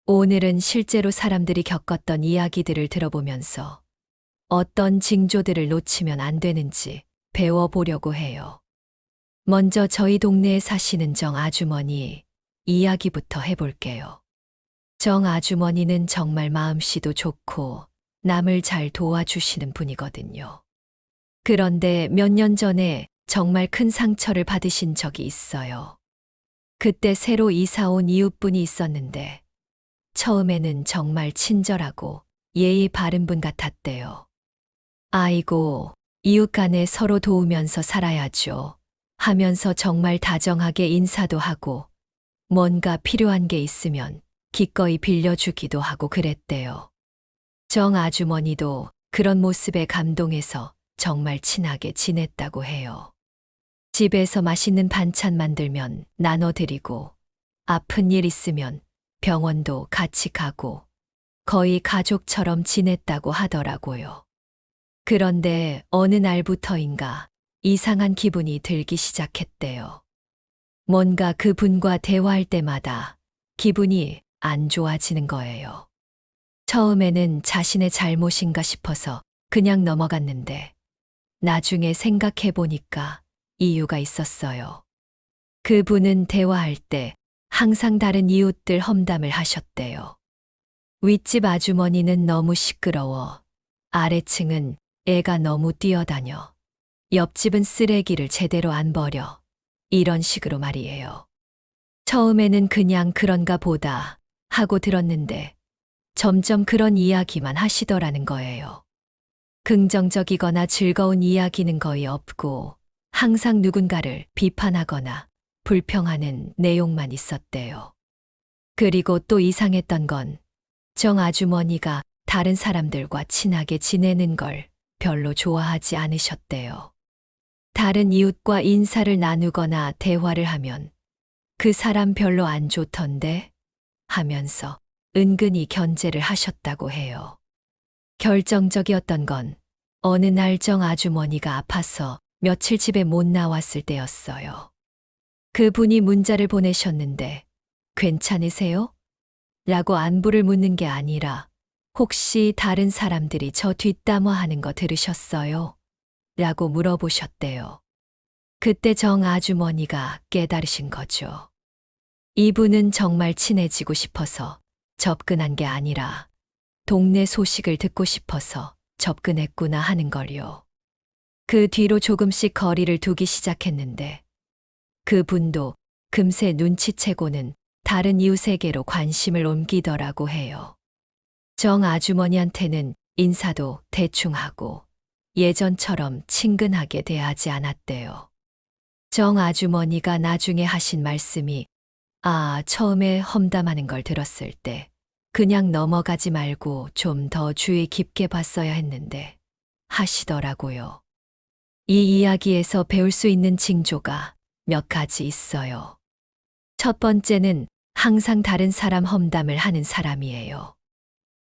오늘은 실제로 사람들이 겪었던 이야기들을 들어보면서 어떤 징조들을 놓치면 안 되는지 배워보려고 해요. 먼저 저희 동네에 사시는 정 아주머니 이야기부터 해볼게요. 정 아주머니는 정말 마음씨도 좋고 남을 잘 도와주시는 분이거든요. 그런데 몇 년 전에 정말 큰 상처를 받으신 적이 있어요. 그때 새로 이사 온 이웃분이 있었는데 처음에는 정말 친절하고 예의 바른 분 같았대요. 아이고, 이웃 간에 서로 도우면서 살아야죠 하면서 정말 다정하게 인사도 하고 뭔가 필요한 게 있으면 기꺼이 빌려주기도 하고 그랬대요. 정 아주머니도 그런 모습에 감동해서 정말 친하게 지냈다고 해요. 집에서 맛있는 반찬 만들면 나눠드리고, 아픈 일 있으면 병원도 같이 가고, 거의 가족처럼 지냈다고 하더라고요. 그런데 어느 날부터인가 이상한 기분이 들기 시작했대요. 뭔가 그분과 대화할 때마다 기분이 안 좋아지는 거예요. 처음에는 자신의 잘못인가 싶어서 그냥 넘어갔는데 나중에 생각해 보니까 이유가 있었어요. 그분은 대화할 때 항상 다른 이웃들 험담을 하셨대요. 윗집 아주머니는 너무 시끄러워. 아래층은 애가 너무 뛰어다녀. 옆집은 쓰레기를 제대로 안 버려. 이런 식으로 말이에요. 처음에는 그냥 그런가 보다 하고 들었는데 점점 그런 이야기만 하시더라는 거예요. 긍정적이거나 즐거운 이야기는 거의 없고 항상 누군가를 비판하거나 불평하는 내용만 있었대요. 그리고 또 이상했던 건 정 아주머니가 다른 사람들과 친하게 지내는 걸 별로 좋아하지 않으셨대요. 다른 이웃과 인사를 나누거나 대화를 하면 그 사람 별로 안 좋던데 하면서 은근히 견제를 하셨다고 해요. 결정적이었던 건 어느 날 정 아주머니가 아파서 며칠 집에 못 나왔을 때였어요. 그분이 문자를 보내셨는데 괜찮으세요? 라고 안부를 묻는 게 아니라 혹시 다른 사람들이 저 뒷담화하는 거 들으셨어요? 라고 물어보셨대요. 그때 정 아주머니가 깨달으신 거죠. 이분은 정말 친해지고 싶어서 접근한 게 아니라 동네 소식을 듣고 싶어서 접근했구나 하는 걸요. 그 뒤로 조금씩 거리를 두기 시작했는데 그분도 금세 눈치채고는 다른 이웃에게로 관심을 옮기더라고 해요. 정 아주머니한테는 인사도 대충 하고 예전처럼 친근하게 대하지 않았대요. 정 아주머니가 나중에 하신 말씀이 처음에 험담하는 걸 들었을 때 그냥 넘어가지 말고 좀 더 주의 깊게 봤어야 했는데 하시더라고요. 이 이야기에서 배울 수 있는 징조가 몇 가지 있어요. 첫 번째는 항상 다른 사람 험담을 하는 사람이에요.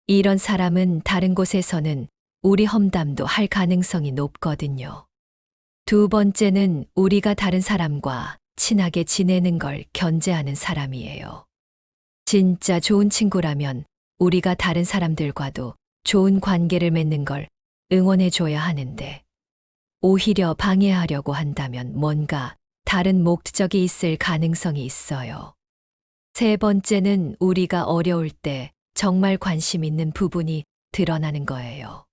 이런 사람은 다른 곳에서는 우리 험담도 할 가능성이 높거든요. 두 번째는 우리가 다른 사람과 친하게 지내는 걸 견제하는 사람이에요. 진짜 좋은 친구라면 우리가 다른 사람들과도 좋은 관계를 맺는 걸 응원해줘야 하는데 오히려 방해하려고 한다면 뭔가 다른 목적이 있을 가능성이 있어요. 세 번째는 우리가 어려울 때 정말 관심 있는 부분이 드러나는 거예요.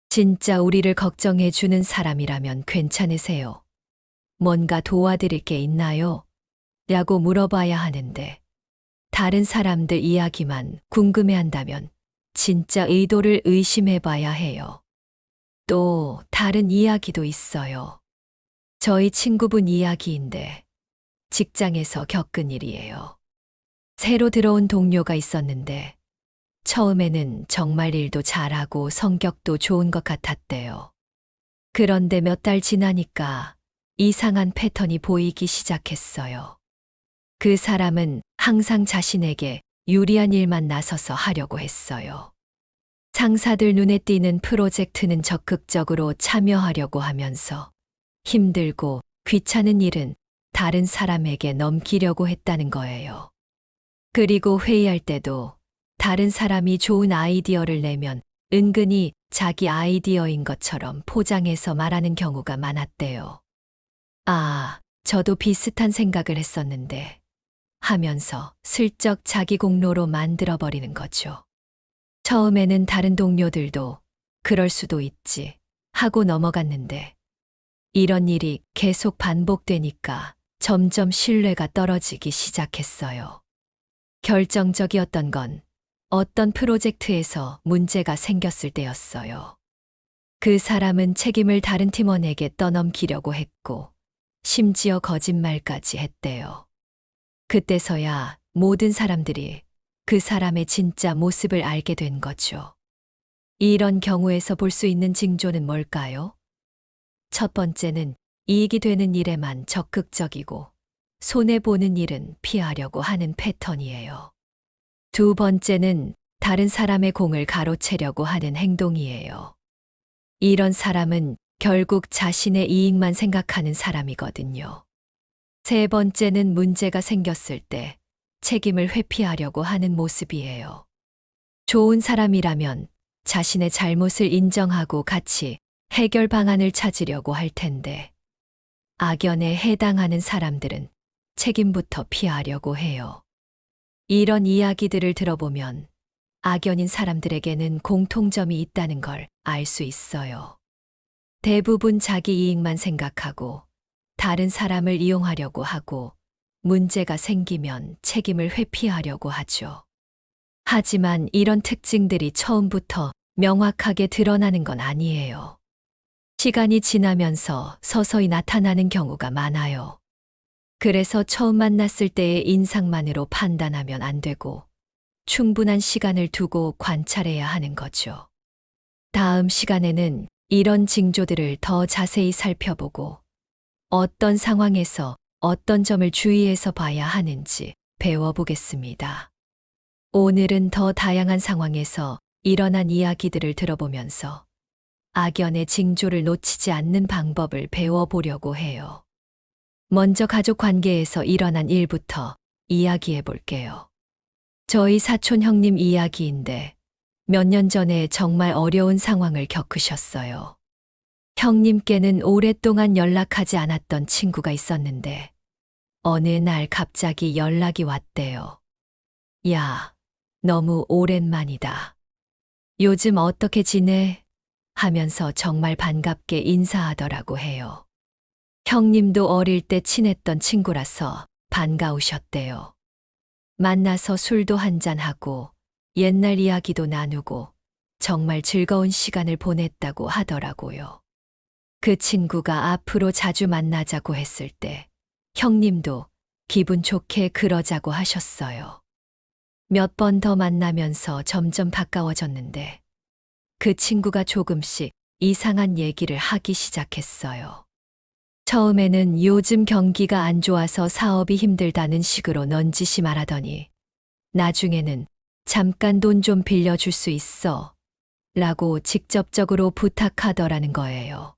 진짜 우리를 걱정해 주는 사람이라면 괜찮으세요? 뭔가 도와드릴 게 있나요? 라고 물어봐야 하는데 다른 사람들 이야기만 궁금해한다면 진짜 의도를 의심해 봐야 해요. 또 다른 이야기도 있어요. 저희 친구분 이야기인데 직장에서 겪은 일이에요. 새로 들어온 동료가 있었는데 처음에는 정말 일도 잘하고 성격도 좋은 것 같았대요. 그런데 몇 달 지나니까 이상한 패턴이 보이기 시작했어요. 그 사람은 항상 자신에게 유리한 일만 나서서 하려고 했어요. 상사들 눈에 띄는 프로젝트는 적극적으로 참여하려고 하면서 힘들고 귀찮은 일은 다른 사람에게 넘기려고 했다는 거예요. 그리고 회의할 때도 다른 사람이 좋은 아이디어를 내면 은근히 자기 아이디어인 것처럼 포장해서 말하는 경우가 많았대요. 아, 저도 비슷한 생각을 했었는데 하면서 슬쩍 자기 공로로 만들어버리는 거죠. 처음에는 다른 동료들도 그럴 수도 있지 하고 넘어갔는데 이런 일이 계속 반복되니까 점점 신뢰가 떨어지기 시작했어요. 결정적이었던 건 어떤 프로젝트에서 문제가 생겼을 때였어요. 그 사람은 책임을 다른 팀원에게 떠넘기려고 했고 심지어 거짓말까지 했대요. 그때서야 모든 사람들이 그 사람의 진짜 모습을 알게 된 거죠. 이런 경우에서 볼 수 있는 징조는 뭘까요? 첫 번째는 이익이 되는 일에만 적극적이고 손해보는 일은 피하려고 하는 패턴이에요. 두 번째는 다른 사람의 공을 가로채려고 하는 행동이에요. 이런 사람은 결국 자신의 이익만 생각하는 사람이거든요. 세 번째는 문제가 생겼을 때 책임을 회피하려고 하는 모습이에요. 좋은 사람이라면 자신의 잘못을 인정하고 같이 해결 방안을 찾으려고 할 텐데 악연에 해당하는 사람들은 책임부터 피하려고 해요. 이런 이야기들을 들어보면 악연인 사람들에게는 공통점이 있다는 걸 알 수 있어요. 대부분 자기 이익만 생각하고 다른 사람을 이용하려고 하고 문제가 생기면 책임을 회피하려고 하죠. 하지만 이런 특징들이 처음부터 명확하게 드러나는 건 아니에요. 시간이 지나면서 서서히 나타나는 경우가 많아요. 그래서 처음 만났을 때의 인상만으로 판단하면 안 되고 충분한 시간을 두고 관찰해야 하는 거죠. 다음 시간에는 이런 징조들을 더 자세히 살펴보고 어떤 상황에서 어떤 점을 주의해서 봐야 하는지 배워보겠습니다. 오늘은 더 다양한 상황에서 일어난 이야기들을 들어보면서 악연의 징조를 놓치지 않는 방법을 배워보려고 해요. 먼저 가족 관계에서 일어난 일부터 이야기해 볼게요. 저희 사촌 형님 이야기인데 몇 년 전에 정말 어려운 상황을 겪으셨어요. 형님께는 오랫동안 연락하지 않았던 친구가 있었는데 어느 날 갑자기 연락이 왔대요. 야, 너무 오랜만이다. 요즘 어떻게 지내? 하면서 정말 반갑게 인사하더라고 해요. 형님도 어릴 때 친했던 친구라서 반가우셨대요. 만나서 술도 한잔하고 옛날 이야기도 나누고 정말 즐거운 시간을 보냈다고 하더라고요. 그 친구가 앞으로 자주 만나자고 했을 때 형님도 기분 좋게 그러자고 하셨어요. 몇 번 더 만나면서 점점 가까워졌는데 그 친구가 조금씩 이상한 얘기를 하기 시작했어요. 처음에는 요즘 경기가 안 좋아서 사업이 힘들다는 식으로 넌지시 말하더니 나중에는 잠깐 돈 좀 빌려줄 수 있어? 라고 직접적으로 부탁하더라는 거예요.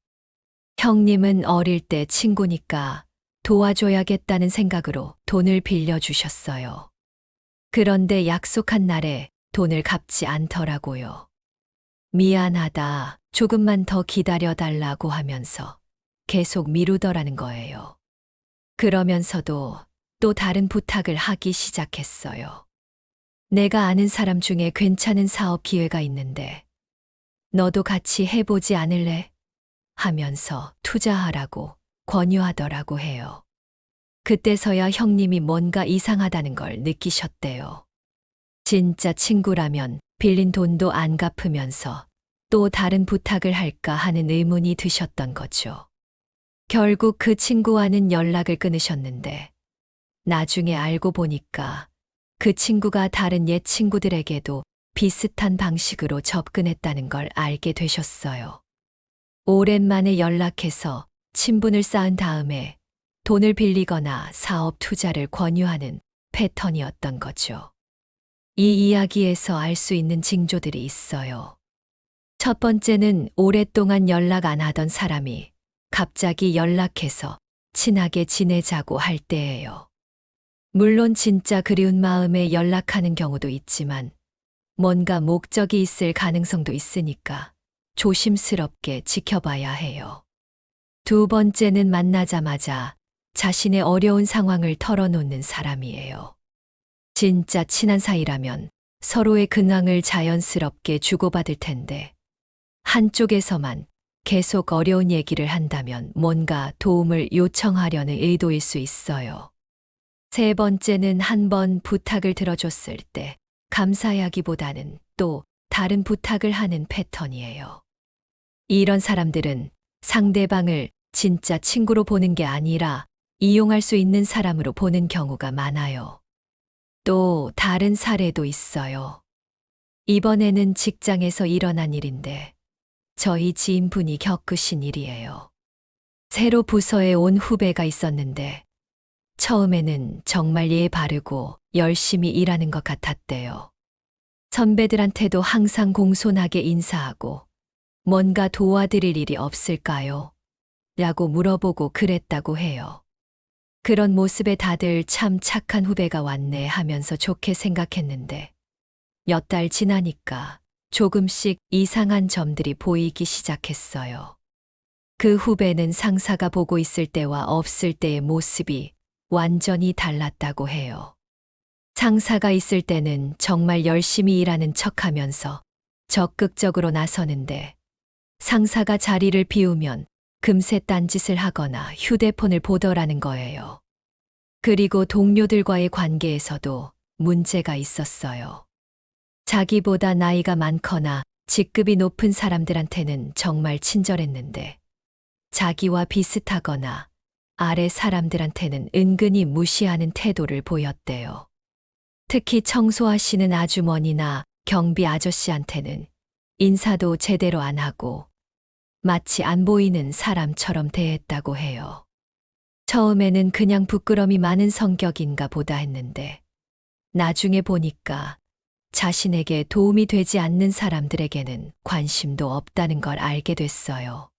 형님은 어릴 때 친구니까 도와줘야겠다는 생각으로 돈을 빌려주셨어요. 그런데 약속한 날에 돈을 갚지 않더라고요. 미안하다, 조금만 더 기다려달라고 하면서 계속 미루더라는 거예요. 그러면서도 또 다른 부탁을 하기 시작했어요. 내가 아는 사람 중에 괜찮은 사업 기회가 있는데 너도 같이 해보지 않을래? 하면서 투자하라고 권유하더라고 해요. 그때서야 형님이 뭔가 이상하다는 걸 느끼셨대요. 진짜 친구라면 빌린 돈도 안 갚으면서 또 다른 부탁을 할까 하는 의문이 드셨던 거죠. 결국 그 친구와는 연락을 끊으셨는데 나중에 알고 보니까 그 친구가 다른 옛 친구들에게도 비슷한 방식으로 접근했다는 걸 알게 되셨어요. 오랜만에 연락해서 친분을 쌓은 다음에 돈을 빌리거나 사업 투자를 권유하는 패턴이었던 거죠. 이 이야기에서 알 수 있는 징조들이 있어요. 첫 번째는 오랫동안 연락 안 하던 사람이 갑자기 연락해서 친하게 지내자고 할 때예요. 물론 진짜 그리운 마음에 연락하는 경우도 있지만 뭔가 목적이 있을 가능성도 있으니까 조심스럽게 지켜봐야 해요. 두 번째는 만나자마자 자신의 어려운 상황을 털어놓는 사람이에요. 진짜 친한 사이라면 서로의 근황을 자연스럽게 주고받을 텐데 한쪽에서만 계속 어려운 얘기를 한다면 뭔가 도움을 요청하려는 의도일 수 있어요. 세 번째는 한 번 부탁을 들어줬을 때 감사하기보다는 또 다른 부탁을 하는 패턴이에요. 이런 사람들은 상대방을 진짜 친구로 보는 게 아니라 이용할 수 있는 사람으로 보는 경우가 많아요. 또 다른 사례도 있어요. 이번에는 직장에서 일어난 일인데 저희 지인분이 겪으신 일이에요. 새로 부서에 온 후배가 있었는데 처음에는 정말 예 바르고 열심히 일하는 것 같았대요. 선배들한테도 항상 공손하게 인사하고 뭔가 도와드릴 일이 없을까요? 라고 물어보고 그랬다고 해요. 그런 모습에 다들 참 착한 후배가 왔네 하면서 좋게 생각했는데 몇 달 지나니까 조금씩 이상한 점들이 보이기 시작했어요. 그 후배는 상사가 보고 있을 때와 없을 때의 모습이 완전히 달랐다고 해요. 상사가 있을 때는 정말 열심히 일하는 척하면서 적극적으로 나서는데 상사가 자리를 비우면 금세 딴짓을 하거나 휴대폰을 보더라는 거예요. 그리고 동료들과의 관계에서도 문제가 있었어요. 자기보다 나이가 많거나 직급이 높은 사람들한테는 정말 친절했는데 자기와 비슷하거나 아래 사람들한테는 은근히 무시하는 태도를 보였대요. 특히 청소하시는 아주머니나 경비 아저씨한테는 인사도 제대로 안 하고 마치 안 보이는 사람처럼 대했다고 해요. 처음에는 그냥 부끄럼이 많은 성격인가 보다 했는데 나중에 보니까 자신에게 도움이 되지 않는 사람들에게는 관심도 없다는 걸 알게 됐어요.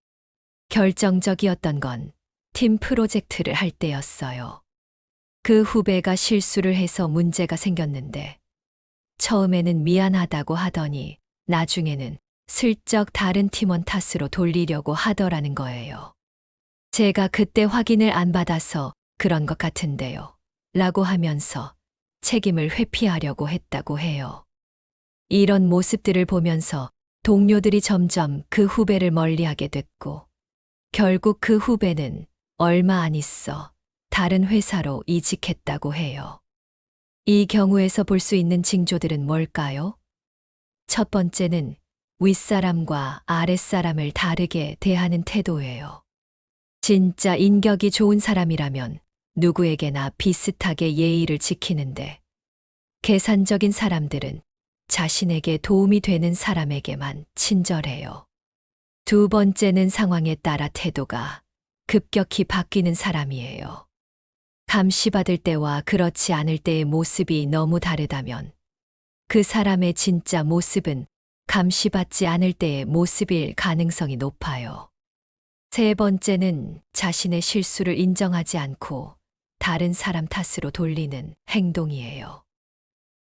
결정적이었던 건 팀 프로젝트를 할 때였어요. 그 후배가 실수를 해서 문제가 생겼는데 처음에는 미안하다고 하더니 나중에는 슬쩍 다른 팀원 탓으로 돌리려고 하더라는 거예요. 제가 그때 확인을 안 받아서 그런 것 같은데요. 라고 하면서 책임을 회피하려고 했다고 해요. 이런 모습들을 보면서 동료들이 점점 그 후배를 멀리하게 됐고 결국 그 후배는 얼마 안 있어 다른 회사로 이직했다고 해요. 이 경우에서 볼 수 있는 징조들은 뭘까요? 첫 번째는 윗사람과 아랫사람을 다르게 대하는 태도예요. 진짜 인격이 좋은 사람이라면 누구에게나 비슷하게 예의를 지키는데 계산적인 사람들은 자신에게 도움이 되는 사람에게만 친절해요. 두 번째는 상황에 따라 태도가 급격히 바뀌는 사람이에요. 감시받을 때와 그렇지 않을 때의 모습이 너무 다르다면 그 사람의 진짜 모습은 감시받지 않을 때의 모습일 가능성이 높아요. 세 번째는 자신의 실수를 인정하지 않고 다른 사람 탓으로 돌리는 행동이에요.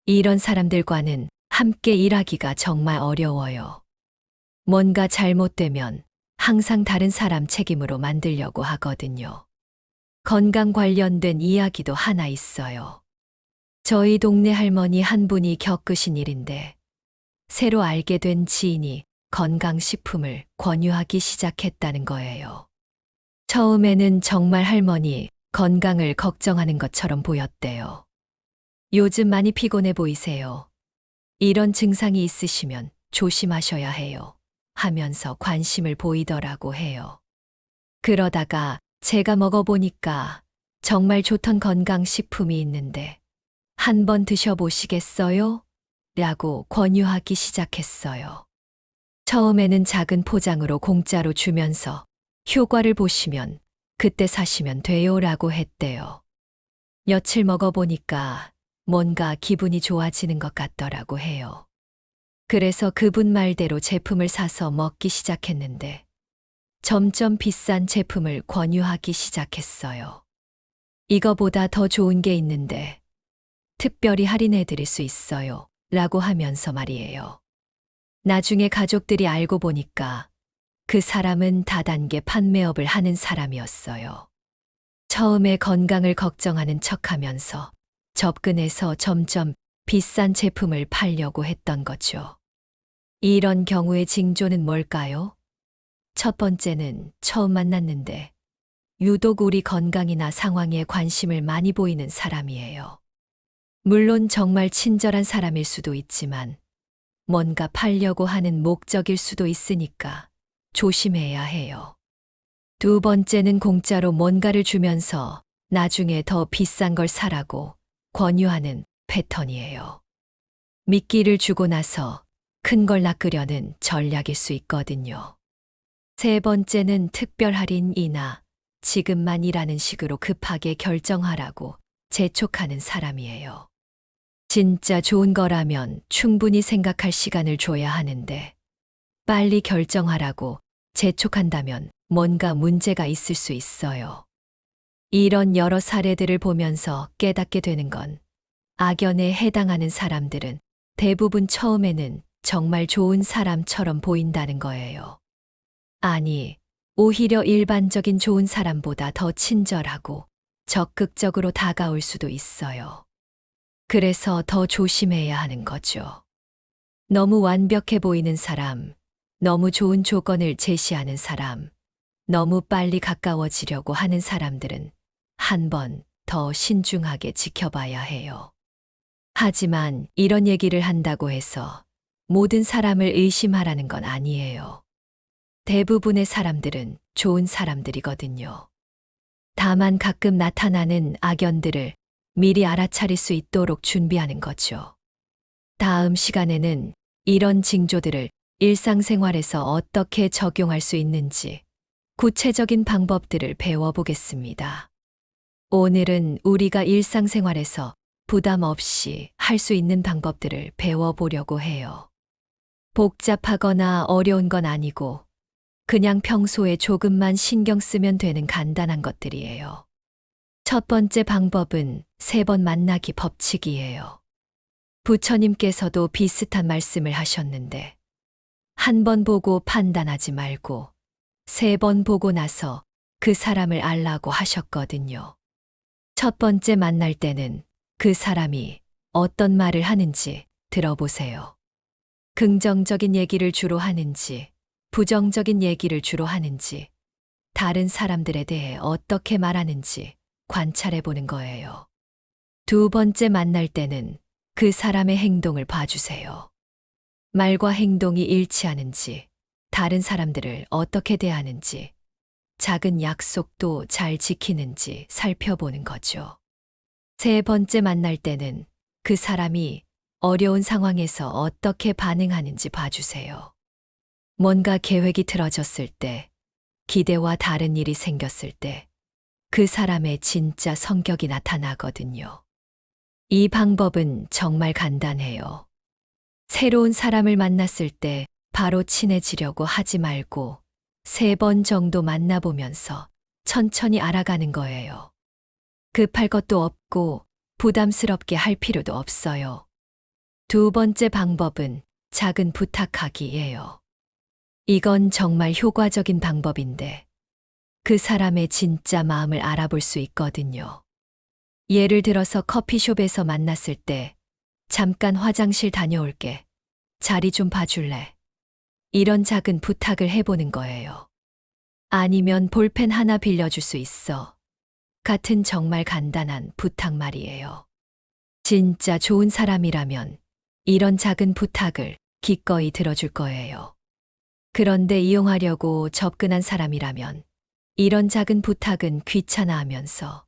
이런 사람들과는 함께 일하기가 정말 어려워요. 뭔가 잘못되면 항상 다른 사람 책임으로 만들려고 하거든요. 건강 관련된 이야기도 하나 있어요. 저희 동네 할머니 한 분이 겪으신 일인데 새로 알게 된 지인이 건강식품을 권유하기 시작했다는 거예요. 처음에는 정말 할머니 건강을 걱정하는 것처럼 보였대요. 요즘 많이 피곤해 보이세요. 이런 증상이 있으시면 조심하셔야 해요. 하면서 관심을 보이더라고 해요. 그러다가 제가 먹어보니까 정말 좋던 건강식품이 있는데 한번 드셔보시겠어요? 라고 권유하기 시작했어요. 처음에는 작은 포장으로 공짜로 주면서 효과를 보시면 그때 사시면 돼요 라고 했대요. 며칠 먹어보니까 뭔가 기분이 좋아지는 것 같더라고 해요. 그래서 그분 말대로 제품을 사서 먹기 시작했는데 점점 비싼 제품을 권유하기 시작했어요. 이거보다 더 좋은 게 있는데 특별히 할인해 드릴 수 있어요. 라고 하면서 말이에요. 나중에 가족들이 알고 보니까 그 사람은 다단계 판매업을 하는 사람이었어요. 처음에 건강을 걱정하는 척하면서 접근해서 점점 비싼 제품을 팔려고 했던 거죠. 이런 경우의 징조는 뭘까요? 첫 번째는 처음 만났는데 유독 우리 건강이나 상황에 관심을 많이 보이는 사람이에요. 물론 정말 친절한 사람일 수도 있지만 뭔가 팔려고 하는 목적일 수도 있으니까 조심해야 해요. 두 번째는 공짜로 뭔가를 주면서 나중에 더 비싼 걸 사라고 권유하는 패턴이에요. 미끼를 주고 나서 큰 걸 낚으려는 전략일 수 있거든요. 세 번째는 특별 할인이나 지금만이라는 식으로 급하게 결정하라고 재촉하는 사람이에요. 진짜 좋은 거라면 충분히 생각할 시간을 줘야 하는데 빨리 결정하라고 재촉한다면 뭔가 문제가 있을 수 있어요. 이런 여러 사례들을 보면서 깨닫게 되는 건 악연에 해당하는 사람들은 대부분 처음에는 정말 좋은 사람처럼 보인다는 거예요. 아니, 오히려 일반적인 좋은 사람보다 더 친절하고 적극적으로 다가올 수도 있어요. 그래서 더 조심해야 하는 거죠. 너무 완벽해 보이는 사람, 너무 좋은 조건을 제시하는 사람, 너무 빨리 가까워지려고 하는 사람들은 한 번 더 신중하게 지켜봐야 해요. 하지만 이런 얘기를 한다고 해서 모든 사람을 의심하라는 건 아니에요. 대부분의 사람들은 좋은 사람들이거든요. 다만 가끔 나타나는 악연들을 미리 알아차릴 수 있도록 준비하는 거죠. 다음 시간에는 이런 징조들을 일상생활에서 어떻게 적용할 수 있는지 구체적인 방법들을 배워보겠습니다. 오늘은 우리가 일상생활에서 부담 없이 할 수 있는 방법들을 배워보려고 해요. 복잡하거나 어려운 건 아니고 그냥 평소에 조금만 신경 쓰면 되는 간단한 것들이에요. 첫 번째 방법은 3번 만나기 법칙이에요. 부처님께서도 비슷한 말씀을 하셨는데 한 번 보고 판단하지 말고 3번 보고 나서 그 사람을 알라고 하셨거든요. 첫 번째 만날 때는 그 사람이 어떤 말을 하는지 들어보세요. 긍정적인 얘기를 주로 하는지, 부정적인 얘기를 주로 하는지, 다른 사람들에 대해 어떻게 말하는지 관찰해 보는 거예요. 두 번째 만날 때는 그 사람의 행동을 봐주세요. 말과 행동이 일치하는지, 다른 사람들을 어떻게 대하는지, 작은 약속도 잘 지키는지 살펴보는 거죠. 세 번째 만날 때는 그 사람이 어려운 상황에서 어떻게 반응하는지 봐주세요. 뭔가 계획이 틀어졌을 때, 기대와 다른 일이 생겼을 때, 그 사람의 진짜 성격이 나타나거든요. 이 방법은 정말 간단해요. 새로운 사람을 만났을 때 바로 친해지려고 하지 말고 3번 정도 만나보면서 천천히 알아가는 거예요. 급할 것도 없고 부담스럽게 할 필요도 없어요. 두 번째 방법은 작은 부탁하기예요. 이건 정말 효과적인 방법인데 그 사람의 진짜 마음을 알아볼 수 있거든요. 예를 들어서 커피숍에서 만났을 때 잠깐 화장실 다녀올게. 자리 좀 봐줄래? 이런 작은 부탁을 해보는 거예요. 아니면 볼펜 하나 빌려줄 수 있어. 같은 정말 간단한 부탁 말이에요. 진짜 좋은 사람이라면 이런 작은 부탁을 기꺼이 들어줄 거예요. 그런데 이용하려고 접근한 사람이라면 이런 작은 부탁은 귀찮아하면서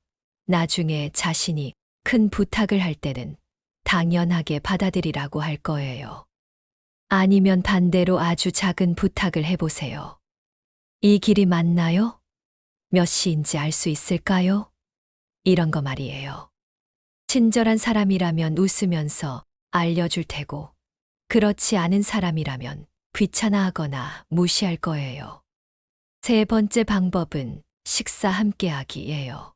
나중에 자신이 큰 부탁을 할 때는 당연하게 받아들이라고 할 거예요. 아니면 반대로 아주 작은 부탁을 해보세요. 이 길이 맞나요? 몇 시인지 알 수 있을까요? 이런 거 말이에요. 친절한 사람이라면 웃으면서 알려줄 테고, 그렇지 않은 사람이라면 귀찮아하거나 무시할 거예요. 세 번째 방법은 식사 함께하기예요.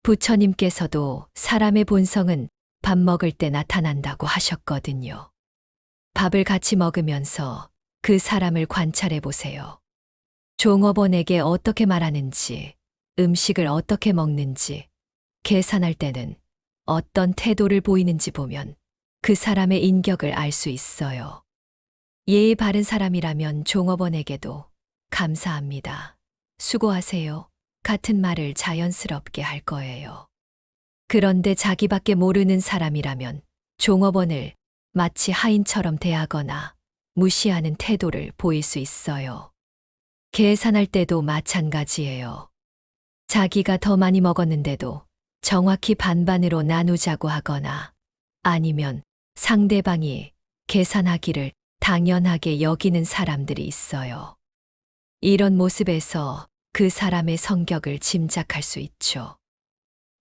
부처님께서도 사람의 본성은 밥 먹을 때 나타난다고 하셨거든요. 밥을 같이 먹으면서 그 사람을 관찰해 보세요. 종업원에게 어떻게 말하는지, 음식을 어떻게 먹는지, 계산할 때는 어떤 태도를 보이는지 보면 그 사람의 인격을 알 수 있어요. 예의 바른 사람이라면 종업원에게도 감사합니다. 수고하세요. 같은 말을 자연스럽게 할 거예요. 그런데 자기밖에 모르는 사람이라면 종업원을 마치 하인처럼 대하거나 무시하는 태도를 보일 수 있어요. 계산할 때도 마찬가지예요. 자기가 더 많이 먹었는데도 정확히 반반으로 나누자고 하거나 아니면 상대방이 계산하기를 당연하게 여기는 사람들이 있어요. 이런 모습에서 그 사람의 성격을 짐작할 수 있죠.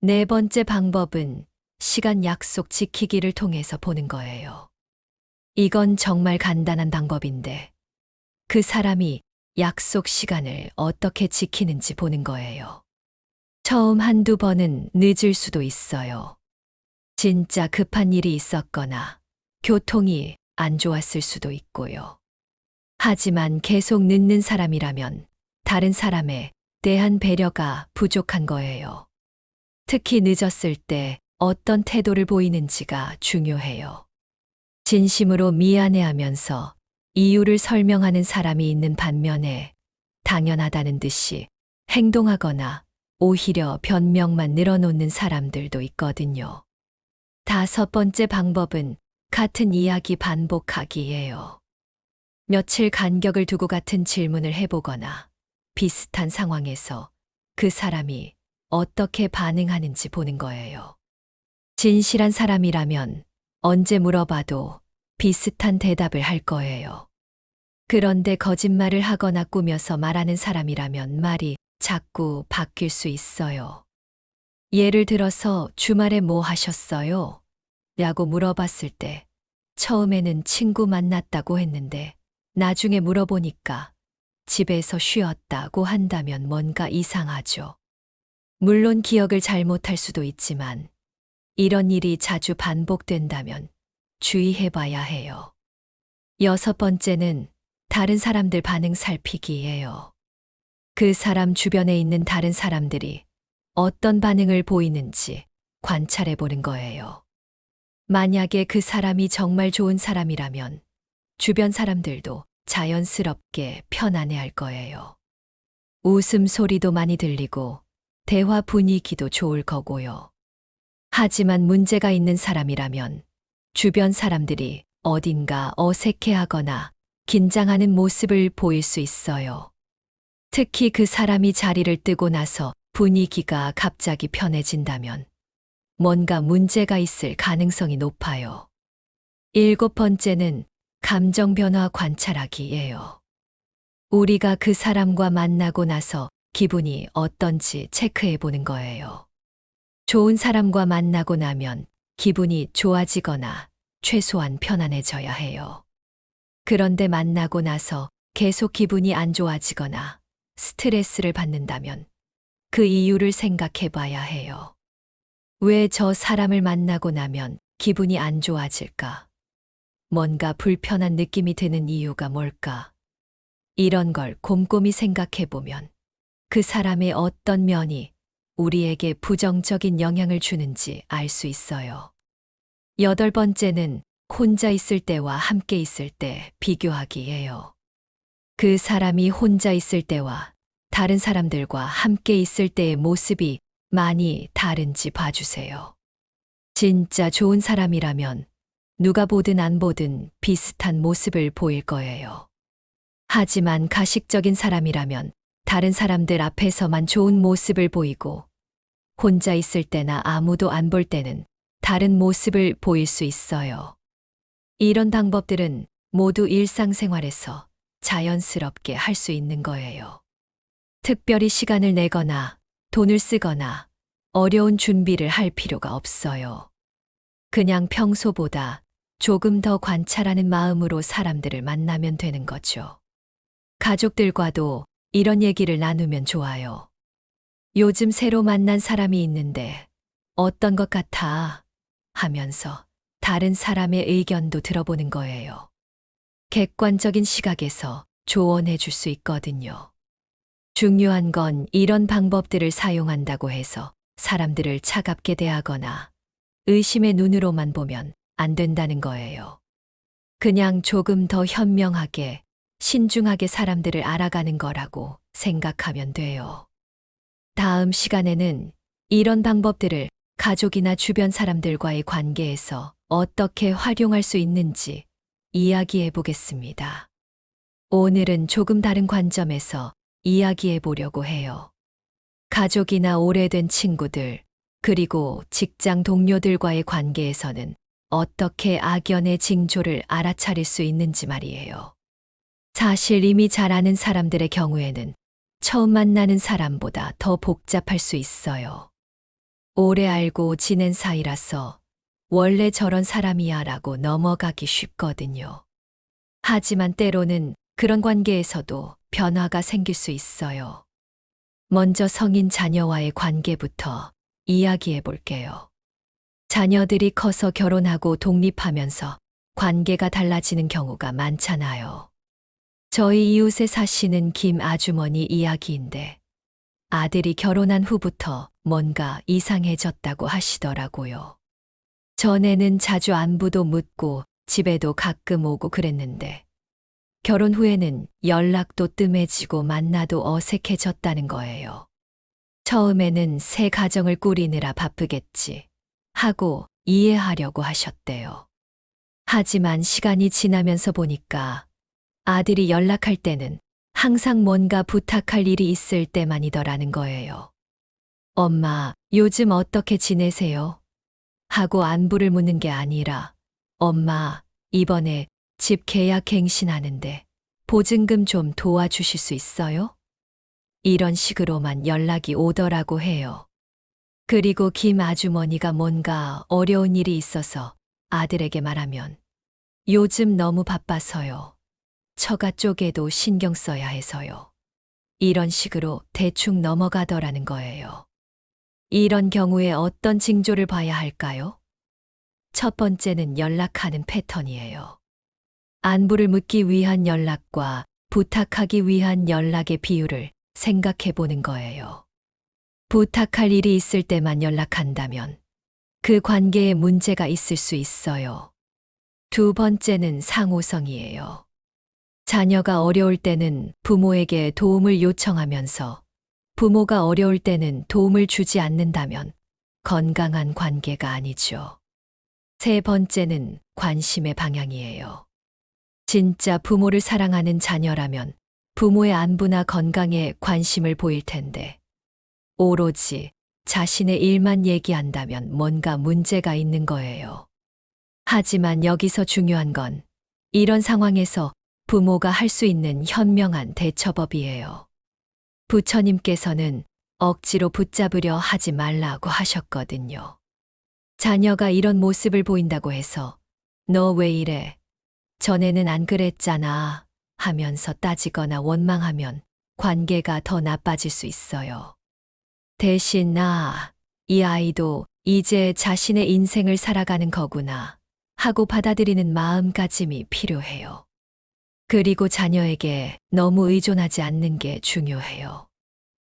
네 번째 방법은 시간 약속 지키기를 통해서 보는 거예요. 이건 정말 간단한 방법인데 그 사람이 약속 시간을 어떻게 지키는지 보는 거예요. 처음 한두 번은 늦을 수도 있어요. 진짜 급한 일이 있었거나 교통이 안 좋았을 수도 있고요. 하지만 계속 늦는 사람이라면 다른 사람에 대한 배려가 부족한 거예요. 특히 늦었을 때 어떤 태도를 보이는지가 중요해요. 진심으로 미안해하면서 이유를 설명하는 사람이 있는 반면에 당연하다는 듯이 행동하거나 오히려 변명만 늘어놓는 사람들도 있거든요. 다섯 번째 방법은 같은 이야기 반복하기예요. 며칠 간격을 두고 같은 질문을 해보거나 비슷한 상황에서 그 사람이 어떻게 반응하는지 보는 거예요. 진실한 사람이라면 언제 물어봐도 비슷한 대답을 할 거예요. 그런데 거짓말을 하거나 꾸며서 말하는 사람이라면 말이 자꾸 바뀔 수 있어요. 예를 들어서 주말에 뭐 하셨어요? 라고 물어봤을 때 처음에는 친구 만났다고 했는데 나중에 물어보니까 집에서 쉬었다고 한다면 뭔가 이상하죠. 물론 기억을 잘못할 수도 있지만 이런 일이 자주 반복된다면 주의해 봐야 해요. 여섯 번째는 다른 사람들 반응 살피기예요. 그 사람 주변에 있는 다른 사람들이 어떤 반응을 보이는지 관찰해 보는 거예요. 만약에 그 사람이 정말 좋은 사람이라면 주변 사람들도 자연스럽게 편안해 할 거예요. 웃음소리도 많이 들리고 대화 분위기도 좋을 거고요. 하지만 문제가 있는 사람이라면 주변 사람들이 어딘가 어색해하거나 긴장하는 모습을 보일 수 있어요. 특히 그 사람이 자리를 뜨고 나서 분위기가 갑자기 편해진다면 뭔가 문제가 있을 가능성이 높아요. 일곱 번째는 감정 변화 관찰하기예요. 우리가 그 사람과 만나고 나서 기분이 어떤지 체크해 보는 거예요. 좋은 사람과 만나고 나면 기분이 좋아지거나 최소한 편안해져야 해요. 그런데 만나고 나서 계속 기분이 안 좋아지거나 스트레스를 받는다면 그 이유를 생각해 봐야 해요. 왜 저 사람을 만나고 나면 기분이 안 좋아질까? 뭔가 불편한 느낌이 드는 이유가 뭘까? 이런 걸 곰곰이 생각해 보면 그 사람의 어떤 면이 우리에게 부정적인 영향을 주는지 알 수 있어요. 여덟 번째는 혼자 있을 때와 함께 있을 때 비교하기예요. 그 사람이 혼자 있을 때와 다른 사람들과 함께 있을 때의 모습이 많이 다른지 봐주세요. 진짜 좋은 사람이라면 누가 보든 안 보든 비슷한 모습을 보일 거예요. 하지만 가식적인 사람이라면 다른 사람들 앞에서만 좋은 모습을 보이고 혼자 있을 때나 아무도 안 볼 때는 다른 모습을 보일 수 있어요. 이런 방법들은 모두 일상생활에서 자연스럽게 할 수 있는 거예요. 특별히 시간을 내거나 돈을 쓰거나 어려운 준비를 할 필요가 없어요. 그냥 평소보다 조금 더 관찰하는 마음으로 사람들을 만나면 되는 거죠. 가족들과도 이런 얘기를 나누면 좋아요. 요즘 새로 만난 사람이 있는데 어떤 것 같아? 하면서 다른 사람의 의견도 들어보는 거예요. 객관적인 시각에서 조언해 줄 수 있거든요. 중요한 건 이런 방법들을 사용한다고 해서 사람들을 차갑게 대하거나 의심의 눈으로만 보면 안 된다는 거예요. 그냥 조금 더 현명하게, 신중하게 사람들을 알아가는 거라고 생각하면 돼요. 다음 시간에는 이런 방법들을 가족이나 주변 사람들과의 관계에서 어떻게 활용할 수 있는지 이야기해 보겠습니다. 오늘은 조금 다른 관점에서 이야기해 보려고 해요. 가족이나 오래된 친구들, 그리고 직장 동료들과의 관계에서는 어떻게 악연의 징조를 알아차릴 수 있는지 말이에요. 사실 이미 잘 아는 사람들의 경우에는 처음 만나는 사람보다 더 복잡할 수 있어요. 오래 알고 지낸 사이라서 원래 저런 사람이야 라고 넘어가기 쉽거든요. 하지만 때로는 그런 관계에서도 변화가 생길 수 있어요. 먼저 성인 자녀와의 관계부터 이야기해 볼게요. 자녀들이 커서 결혼하고 독립하면서 관계가 달라지는 경우가 많잖아요. 저희 이웃에 사시는 김 아주머니 이야기인데 아들이 결혼한 후부터 뭔가 이상해졌다고 하시더라고요. 전에는 자주 안부도 묻고 집에도 가끔 오고 그랬는데 결혼 후에는 연락도 뜸해지고 만나도 어색해졌다는 거예요. 처음에는 새 가정을 꾸리느라 바쁘겠지 하고 이해하려고 하셨대요. 하지만 시간이 지나면서 보니까 아들이 연락할 때는 항상 뭔가 부탁할 일이 있을 때만이더라는 거예요. 엄마, 요즘 어떻게 지내세요? 하고 안부를 묻는 게 아니라 엄마, 이번에 집 계약 갱신하는데 보증금 좀 도와주실 수 있어요? 이런 식으로만 연락이 오더라고 해요. 그리고 김 아주머니가 뭔가 어려운 일이 있어서 아들에게 말하면 요즘 너무 바빠서요. 처가 쪽에도 신경 써야 해서요. 이런 식으로 대충 넘어가더라는 거예요. 이런 경우에 어떤 징조를 봐야 할까요? 첫 번째는 연락하는 패턴이에요. 안부를 묻기 위한 연락과 부탁하기 위한 연락의 비율을 생각해 보는 거예요. 부탁할 일이 있을 때만 연락한다면 그 관계에 문제가 있을 수 있어요. 두 번째는 상호성이에요. 자녀가 어려울 때는 부모에게 도움을 요청하면서 부모가 어려울 때는 도움을 주지 않는다면 건강한 관계가 아니죠. 세 번째는 관심의 방향이에요. 진짜 부모를 사랑하는 자녀라면 부모의 안부나 건강에 관심을 보일 텐데 오로지 자신의 일만 얘기한다면 뭔가 문제가 있는 거예요. 하지만 여기서 중요한 건 이런 상황에서 부모가 할 수 있는 현명한 대처법이에요. 부처님께서는 억지로 붙잡으려 하지 말라고 하셨거든요. 자녀가 이런 모습을 보인다고 해서 너 왜 이래? 전에는 안 그랬잖아 하면서 따지거나 원망하면 관계가 더 나빠질 수 있어요. 대신 이 아이도 이제 자신의 인생을 살아가는 거구나 하고 받아들이는 마음가짐이 필요해요. 그리고 자녀에게 너무 의존하지 않는 게 중요해요.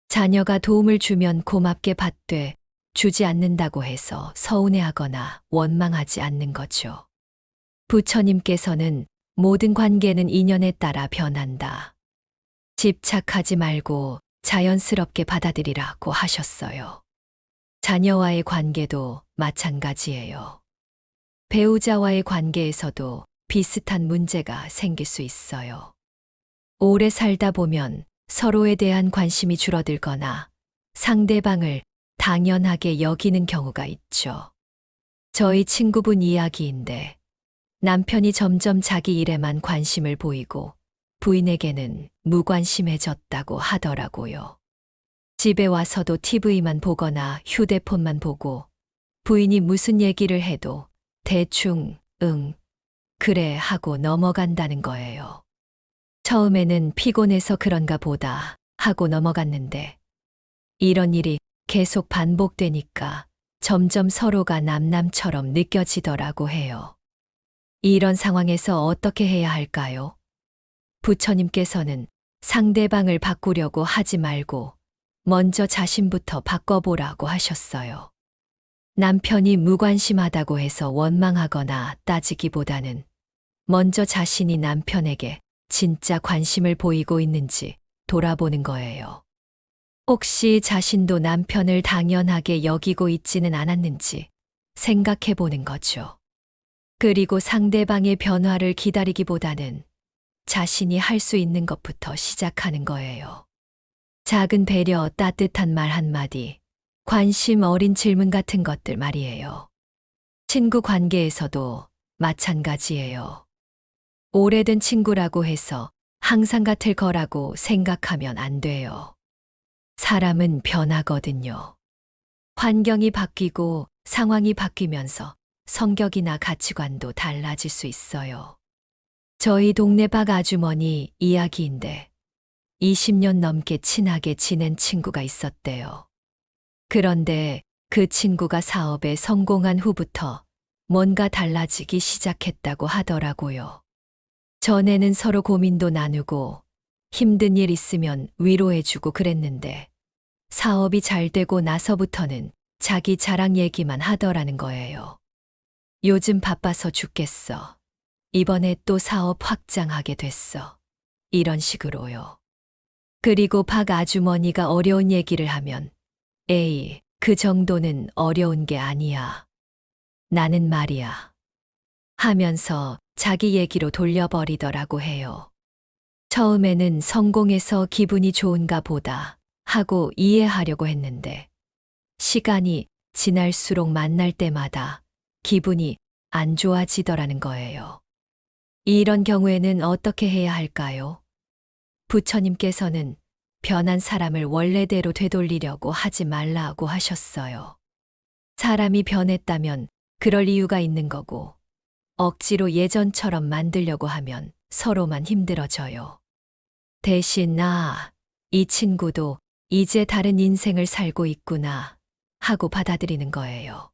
자녀가 도움을 주면 고맙게 받되 주지 않는다고 해서 서운해하거나 원망하지 않는 거죠. 부처님께서는 모든 관계는 인연에 따라 변한다. 집착하지 말고 자연스럽게 받아들이라고 하셨어요. 자녀와의 관계도 마찬가지예요. 배우자와의 관계에서도 비슷한 문제가 생길 수 있어요. 오래 살다 보면 서로에 대한 관심이 줄어들거나 상대방을 당연하게 여기는 경우가 있죠. 저희 친구분 이야기인데 남편이 점점 자기 일에만 관심을 보이고 부인에게는 무관심해졌다고 하더라고요. 집에 와서도 TV만 보거나 휴대폰만 보고 부인이 무슨 얘기를 해도 대충 응, 그래 하고 넘어간다는 거예요. 처음에는 피곤해서 그런가 보다 하고 넘어갔는데 이런 일이 계속 반복되니까 점점 서로가 남남처럼 느껴지더라고 해요. 이런 상황에서 어떻게 해야 할까요? 부처님께서는 상대방을 바꾸려고 하지 말고 먼저 자신부터 바꿔보라고 하셨어요. 남편이 무관심하다고 해서 원망하거나 따지기보다는 먼저 자신이 남편에게 진짜 관심을 보이고 있는지 돌아보는 거예요. 혹시 자신도 남편을 당연하게 여기고 있지는 않았는지 생각해 보는 거죠. 그리고 상대방의 변화를 기다리기보다는 자신이 할 수 있는 것부터 시작하는 거예요. 작은 배려, 따뜻한 말 한마디, 관심 어린 질문 같은 것들 말이에요. 친구 관계에서도 마찬가지예요. 오래된 친구라고 해서 항상 같을 거라고 생각하면 안 돼요. 사람은 변하거든요. 환경이 바뀌고 상황이 바뀌면서 성격이나 가치관도 달라질 수 있어요. 저희 동네 박 아주머니 이야기인데 20년 넘게 친하게 지낸 친구가 있었대요. 그런데 그 친구가 사업에 성공한 후부터 뭔가 달라지기 시작했다고 하더라고요. 전에는 서로 고민도 나누고 힘든 일 있으면 위로해주고 그랬는데 사업이 잘 되고 나서부터는 자기 자랑 얘기만 하더라는 거예요. 요즘 바빠서 죽겠어. 이번에 또 사업 확장하게 됐어. 이런 식으로요. 그리고 박 아주머니가 어려운 얘기를 하면 에이, 그 정도는 어려운 게 아니야. 나는 말이야. 하면서 자기 얘기로 돌려버리더라고 해요. 처음에는 성공해서 기분이 좋은가 보다 하고 이해하려고 했는데 시간이 지날수록 만날 때마다 기분이 안 좋아지더라는 거예요. 이런 경우에는 어떻게 해야 할까요? 부처님께서는 변한 사람을 원래대로 되돌리려고 하지 말라고 하셨어요. 사람이 변했다면 그럴 이유가 있는 거고, 억지로 예전처럼 만들려고 하면 서로만 힘들어져요. 대신 이 친구도 이제 다른 인생을 살고 있구나 하고 받아들이는 거예요.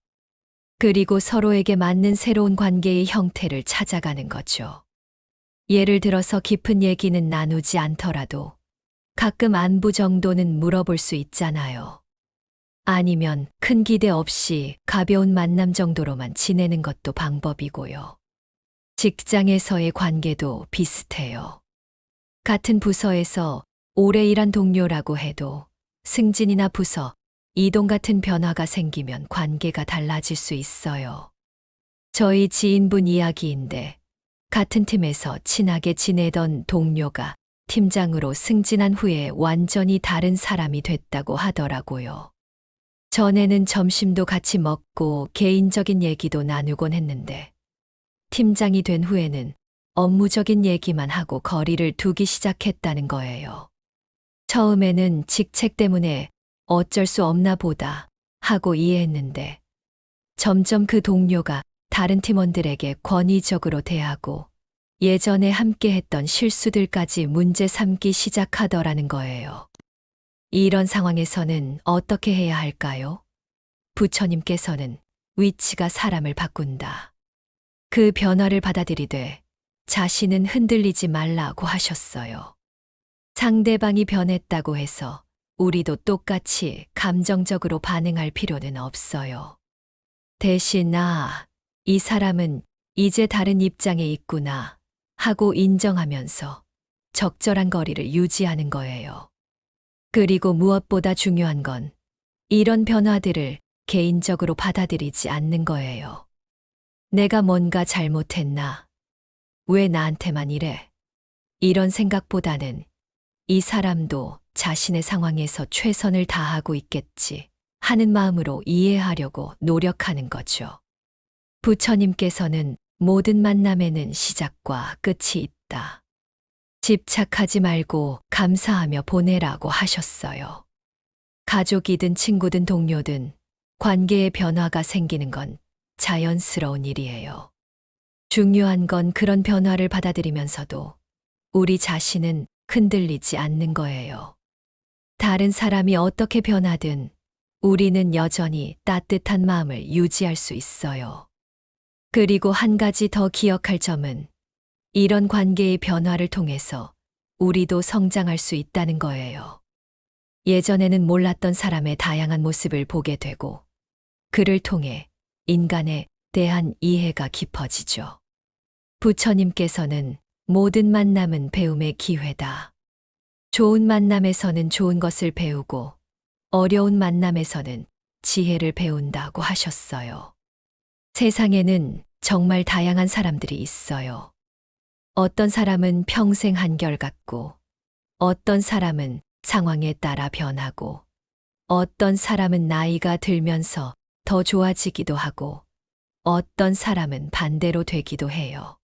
그리고 서로에게 맞는 새로운 관계의 형태를 찾아가는 거죠. 예를 들어서 깊은 얘기는 나누지 않더라도 가끔 안부 정도는 물어볼 수 있잖아요. 아니면 큰 기대 없이 가벼운 만남 정도로만 지내는 것도 방법이고요. 직장에서의 관계도 비슷해요. 같은 부서에서 오래 일한 동료라고 해도 승진이나 부서, 이동 같은 변화가 생기면 관계가 달라질 수 있어요. 저희 지인분 이야기인데 같은 팀에서 친하게 지내던 동료가 팀장으로 승진한 후에 완전히 다른 사람이 됐다고 하더라고요. 전에는 점심도 같이 먹고 개인적인 얘기도 나누곤 했는데 팀장이 된 후에는 업무적인 얘기만 하고 거리를 두기 시작했다는 거예요. 처음에는 직책 때문에 어쩔 수 없나 보다 하고 이해했는데 점점 그 동료가 다른 팀원들에게 권위적으로 대하고 예전에 함께 했던 실수들까지 문제 삼기 시작하더라는 거예요. 이런 상황에서는 어떻게 해야 할까요? 부처님께서는 위치가 사람을 바꾼다. 그 변화를 받아들이되 자신은 흔들리지 말라고 하셨어요. 상대방이 변했다고 해서 우리도 똑같이 감정적으로 반응할 필요는 없어요. 대신 이 사람은 이제 다른 입장에 있구나 하고 인정하면서 적절한 거리를 유지하는 거예요. 그리고 무엇보다 중요한 건 이런 변화들을 개인적으로 받아들이지 않는 거예요. 내가 뭔가 잘못했나? 왜 나한테만 이래? 이런 생각보다는 이 사람도 자신의 상황에서 최선을 다하고 있겠지 하는 마음으로 이해하려고 노력하는 거죠. 부처님께서는 모든 만남에는 시작과 끝이 있다. 집착하지 말고 감사하며 보내라고 하셨어요. 가족이든 친구든 동료든 관계의 변화가 생기는 건 자연스러운 일이에요. 중요한 건 그런 변화를 받아들이면서도 우리 자신은 흔들리지 않는 거예요. 다른 사람이 어떻게 변하든 우리는 여전히 따뜻한 마음을 유지할 수 있어요. 그리고 한 가지 더 기억할 점은 이런 관계의 변화를 통해서 우리도 성장할 수 있다는 거예요. 예전에는 몰랐던 사람의 다양한 모습을 보게 되고 그를 통해 인간에 대한 이해가 깊어지죠. 부처님께서는 모든 만남은 배움의 기회다. 좋은 만남에서는 좋은 것을 배우고 어려운 만남에서는 지혜를 배운다고 하셨어요. 세상에는 정말 다양한 사람들이 있어요. 어떤 사람은 평생 한결같고, 어떤 사람은 상황에 따라 변하고, 어떤 사람은 나이가 들면서 더 좋아지기도 하고, 어떤 사람은 반대로 되기도 해요.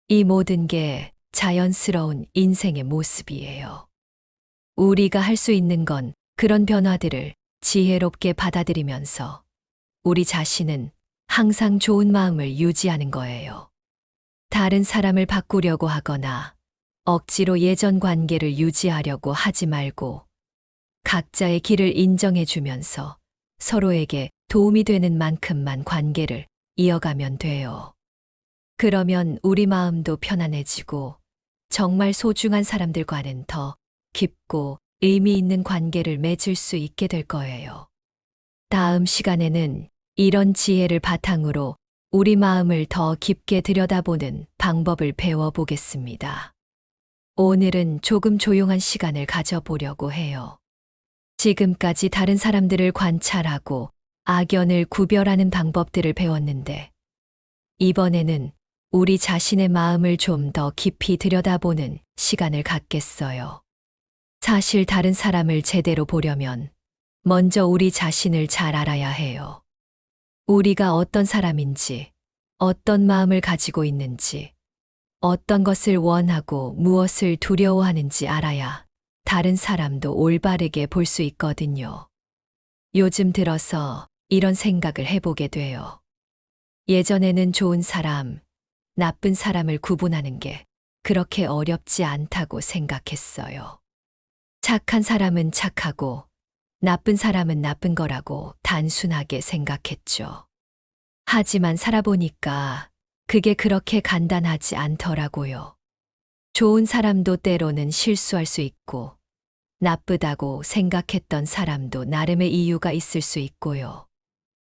이 모든 게 자연스러운 인생의 모습이에요. 우리가 할 수 있는 건 그런 변화들을 지혜롭게 받아들이면서 우리 자신은 항상 좋은 마음을 유지하는 거예요. 다른 사람을 바꾸려고 하거나 억지로 예전 관계를 유지하려고 하지 말고 각자의 길을 인정해 주면서 서로에게 도움이 되는 만큼만 관계를 이어가면 돼요. 그러면 우리 마음도 편안해지고 정말 소중한 사람들과는 더 깊고 의미 있는 관계를 맺을 수 있게 될 거예요. 다음 시간에는 이런 지혜를 바탕으로 우리 마음을 더 깊게 들여다보는 방법을 배워보겠습니다. 오늘은 조금 조용한 시간을 가져보려고 해요. 지금까지 다른 사람들을 관찰하고 악연을 구별하는 방법들을 배웠는데, 이번에는 우리 자신의 마음을 좀 더 깊이 들여다보는 시간을 갖겠어요. 사실 다른 사람을 제대로 보려면 먼저 우리 자신을 잘 알아야 해요. 우리가 어떤 사람인지, 어떤 마음을 가지고 있는지, 어떤 것을 원하고 무엇을 두려워하는지 알아야 다른 사람도 올바르게 볼 수 있거든요. 요즘 들어서 이런 생각을 해보게 돼요. 예전에는 좋은 사람, 나쁜 사람을 구분하는 게 그렇게 어렵지 않다고 생각했어요. 착한 사람은 착하고 나쁜 사람은 나쁜 거라고 단순하게 생각했죠. 하지만 살아보니까 그게 그렇게 간단하지 않더라고요. 좋은 사람도 때로는 실수할 수 있고, 나쁘다고 생각했던 사람도 나름의 이유가 있을 수 있고요.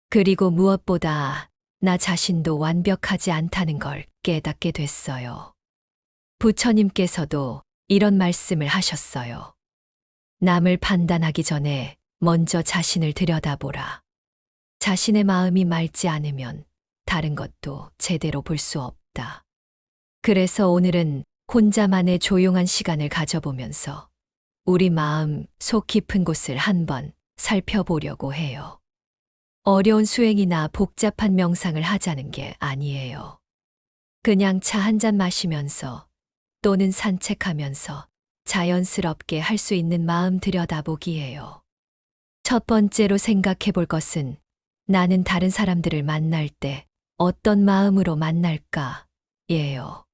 그리고 무엇보다 나 자신도 완벽하지 않다는 걸 깨닫게 됐어요. 부처님께서도 이런 말씀을 하셨어요. 남을 판단하기 전에 먼저 자신을 들여다보라. 자신의 마음이 맑지 않으면 다른 것도 제대로 볼 수 없다. 그래서 오늘은 혼자만의 조용한 시간을 가져보면서 우리 마음 속 깊은 곳을 한번 살펴보려고 해요. 어려운 수행이나 복잡한 명상을 하자는 게 아니에요. 그냥 차 한 잔 마시면서 또는 산책하면서 자연스럽게 할 수 있는 마음 들여다보기예요. 첫 번째로 생각해 볼 것은 나는 다른 사람들을 만날 때 어떤 마음으로 만날까? 예요.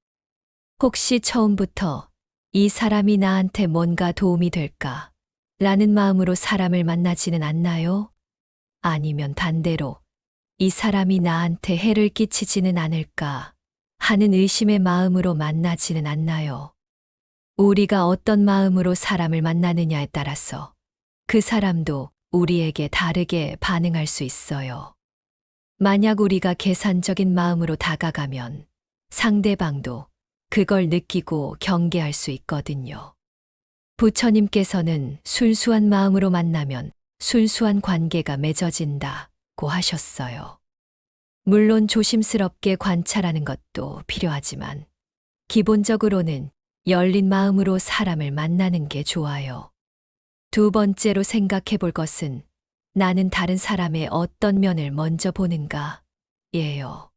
혹시 처음부터 이 사람이 나한테 뭔가 도움이 될까? 라는 마음으로 사람을 만나지는 않나요? 아니면 반대로 이 사람이 나한테 해를 끼치지는 않을까? 하는 의심의 마음으로 만나지는 않나요? 우리가 어떤 마음으로 사람을 만나느냐에 따라서 그 사람도 우리에게 다르게 반응할 수 있어요. 만약 우리가 계산적인 마음으로 다가가면 상대방도 그걸 느끼고 경계할 수 있거든요. 부처님께서는 순수한 마음으로 만나면 순수한 관계가 맺어진다고 하셨어요. 물론 조심스럽게 관찰하는 것도 필요하지만 기본적으로는 열린 마음으로 사람을 만나는 게 좋아요. 두 번째로 생각해 볼 것은 나는 다른 사람의 어떤 면을 먼저 보는가 예요.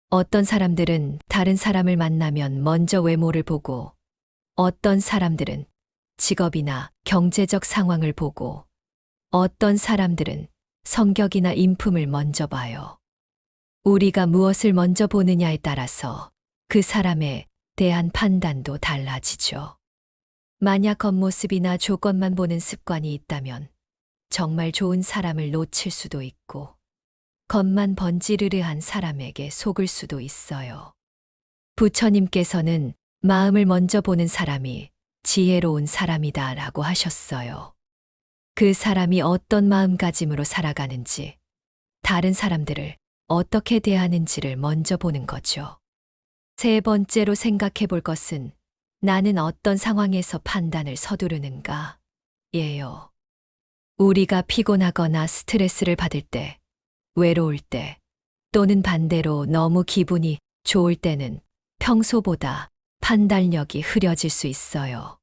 어떤 사람들은 다른 사람을 만나면 먼저 외모를 보고 어떤 사람들은 직업이나 경제적 상황을 보고 어떤 사람들은 성격이나 인품을 먼저 봐요. 우리가 무엇을 먼저 보느냐에 따라서 그 사람에 대한 판단도 달라지죠. 만약 겉모습이나 조건만 보는 습관이 있다면 정말 좋은 사람을 놓칠 수도 있고 겉만 번지르르한 사람에게 속을 수도 있어요. 부처님께서는 마음을 먼저 보는 사람이 지혜로운 사람이다라고 하셨어요. 그 사람이 어떤 마음가짐으로 살아가는지, 다른 사람들을 어떻게 대하는지를 먼저 보는 거죠. 세 번째로 생각해 볼 것은 나는 어떤 상황에서 판단을 서두르는가 예요. 우리가 피곤하거나 스트레스를 받을 때, 외로울 때, 또는 반대로 너무 기분이 좋을 때는 평소보다 판단력이 흐려질 수 있어요.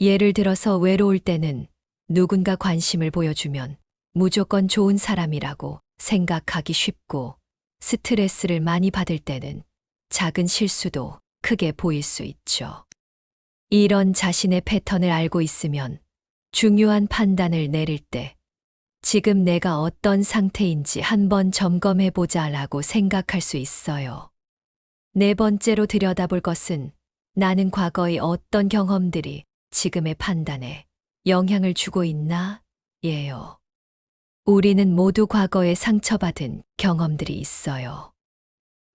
예를 들어서 외로울 때는 누군가 관심을 보여주면 무조건 좋은 사람이라고 생각하기 쉽고 스트레스를 많이 받을 때는 작은 실수도 크게 보일 수 있죠. 이런 자신의 패턴을 알고 있으면 중요한 판단을 내릴 때 지금 내가 어떤 상태인지 한번 점검해 보자라고 생각할 수 있어요. 네 번째로 들여다볼 것은 나는 과거의 어떤 경험들이 지금의 판단에 영향을 주고 있나 예요. 우리는 모두 과거에 상처받은 경험들이 있어요.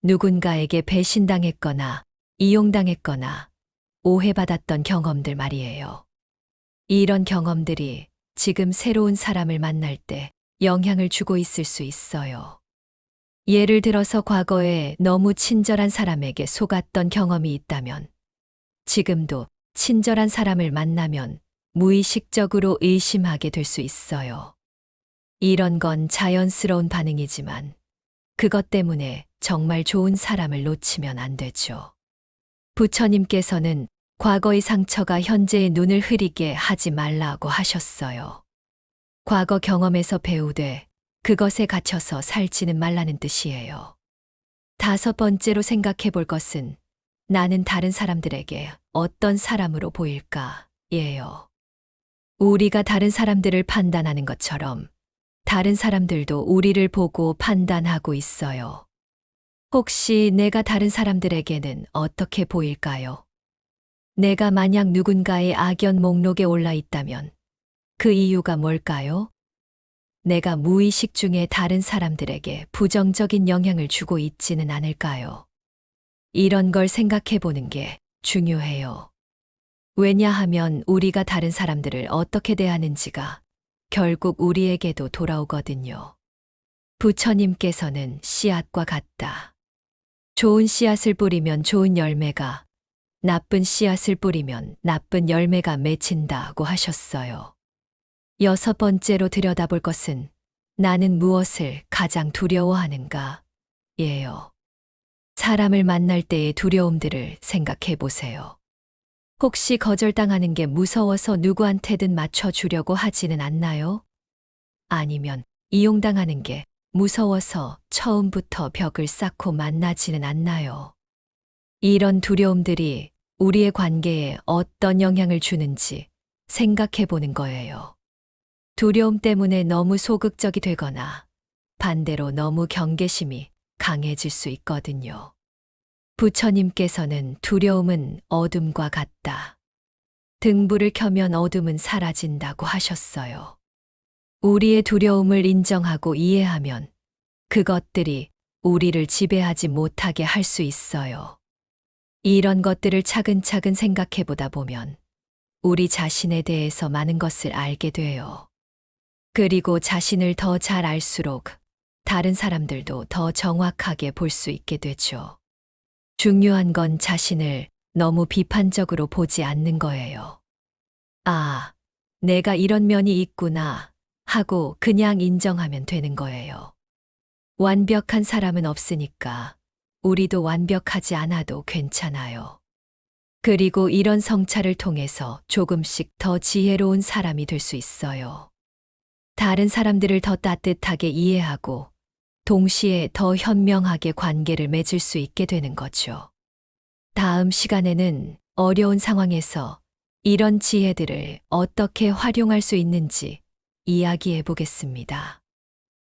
누군가에게 배신당했거나 이용당했거나 오해받았던 경험들 말이에요. 이런 경험들이 지금 새로운 사람을 만날 때 영향을 주고 있을 수 있어요. 예를 들어서 과거에 너무 친절한 사람에게 속았던 경험이 있다면 지금도 친절한 사람을 만나면 무의식적으로 의심하게 될 수 있어요. 이런 건 자연스러운 반응이지만 그것 때문에 정말 좋은 사람을 놓치면 안 되죠. 부처님께서는 과거의 상처가 현재의 눈을 흐리게 하지 말라고 하셨어요. 과거 경험에서 배우되 그것에 갇혀서 살지는 말라는 뜻이에요. 다섯 번째로 생각해 볼 것은 나는 다른 사람들에게 어떤 사람으로 보일까 예요. 우리가 다른 사람들을 판단하는 것처럼 다른 사람들도 우리를 보고 판단하고 있어요. 혹시 내가 다른 사람들에게는 어떻게 보일까요? 내가 만약 누군가의 악연 목록에 올라 있다면 그 이유가 뭘까요? 내가 무의식 중에 다른 사람들에게 부정적인 영향을 주고 있지는 않을까요? 이런 걸 생각해 보는 게 중요해요. 왜냐하면 우리가 다른 사람들을 어떻게 대하는지가 결국 우리에게도 돌아오거든요. 부처님께서는 씨앗과 같다. 좋은 씨앗을 뿌리면 좋은 열매가, 나쁜 씨앗을 뿌리면 나쁜 열매가 맺힌다고 하셨어요. 여섯 번째로 들여다볼 것은 나는 무엇을 가장 두려워하는가 예요. 사람을 만날 때의 두려움들을 생각해 보세요. 혹시 거절당하는 게 무서워서 누구한테든 맞춰주려고 하지는 않나요? 아니면 이용당하는 게 무서워서 처음부터 벽을 쌓고 만나지는 않나요? 이런 두려움들이 우리의 관계에 어떤 영향을 주는지 생각해 보는 거예요. 두려움 때문에 너무 소극적이 되거나 반대로 너무 경계심이 강해질 수 있거든요. 부처님께서는 두려움은 어둠과 같다. 등불을 켜면 어둠은 사라진다고 하셨어요. 우리의 두려움을 인정하고 이해하면 그것들이 우리를 지배하지 못하게 할 수 있어요. 이런 것들을 차근차근 생각해 보다 보면 우리 자신에 대해서 많은 것을 알게 돼요. 그리고 자신을 더 잘 알수록 다른 사람들도 더 정확하게 볼 수 있게 되죠. 중요한 건 자신을 너무 비판적으로 보지 않는 거예요. 아, 내가 이런 면이 있구나 하고 그냥 인정하면 되는 거예요. 완벽한 사람은 없으니까 우리도 완벽하지 않아도 괜찮아요. 그리고 이런 성찰을 통해서 조금씩 더 지혜로운 사람이 될 수 있어요. 다른 사람들을 더 따뜻하게 이해하고 동시에 더 현명하게 관계를 맺을 수 있게 되는 거죠. 다음 시간에는 어려운 상황에서 이런 지혜들을 어떻게 활용할 수 있는지 이야기해 보겠습니다.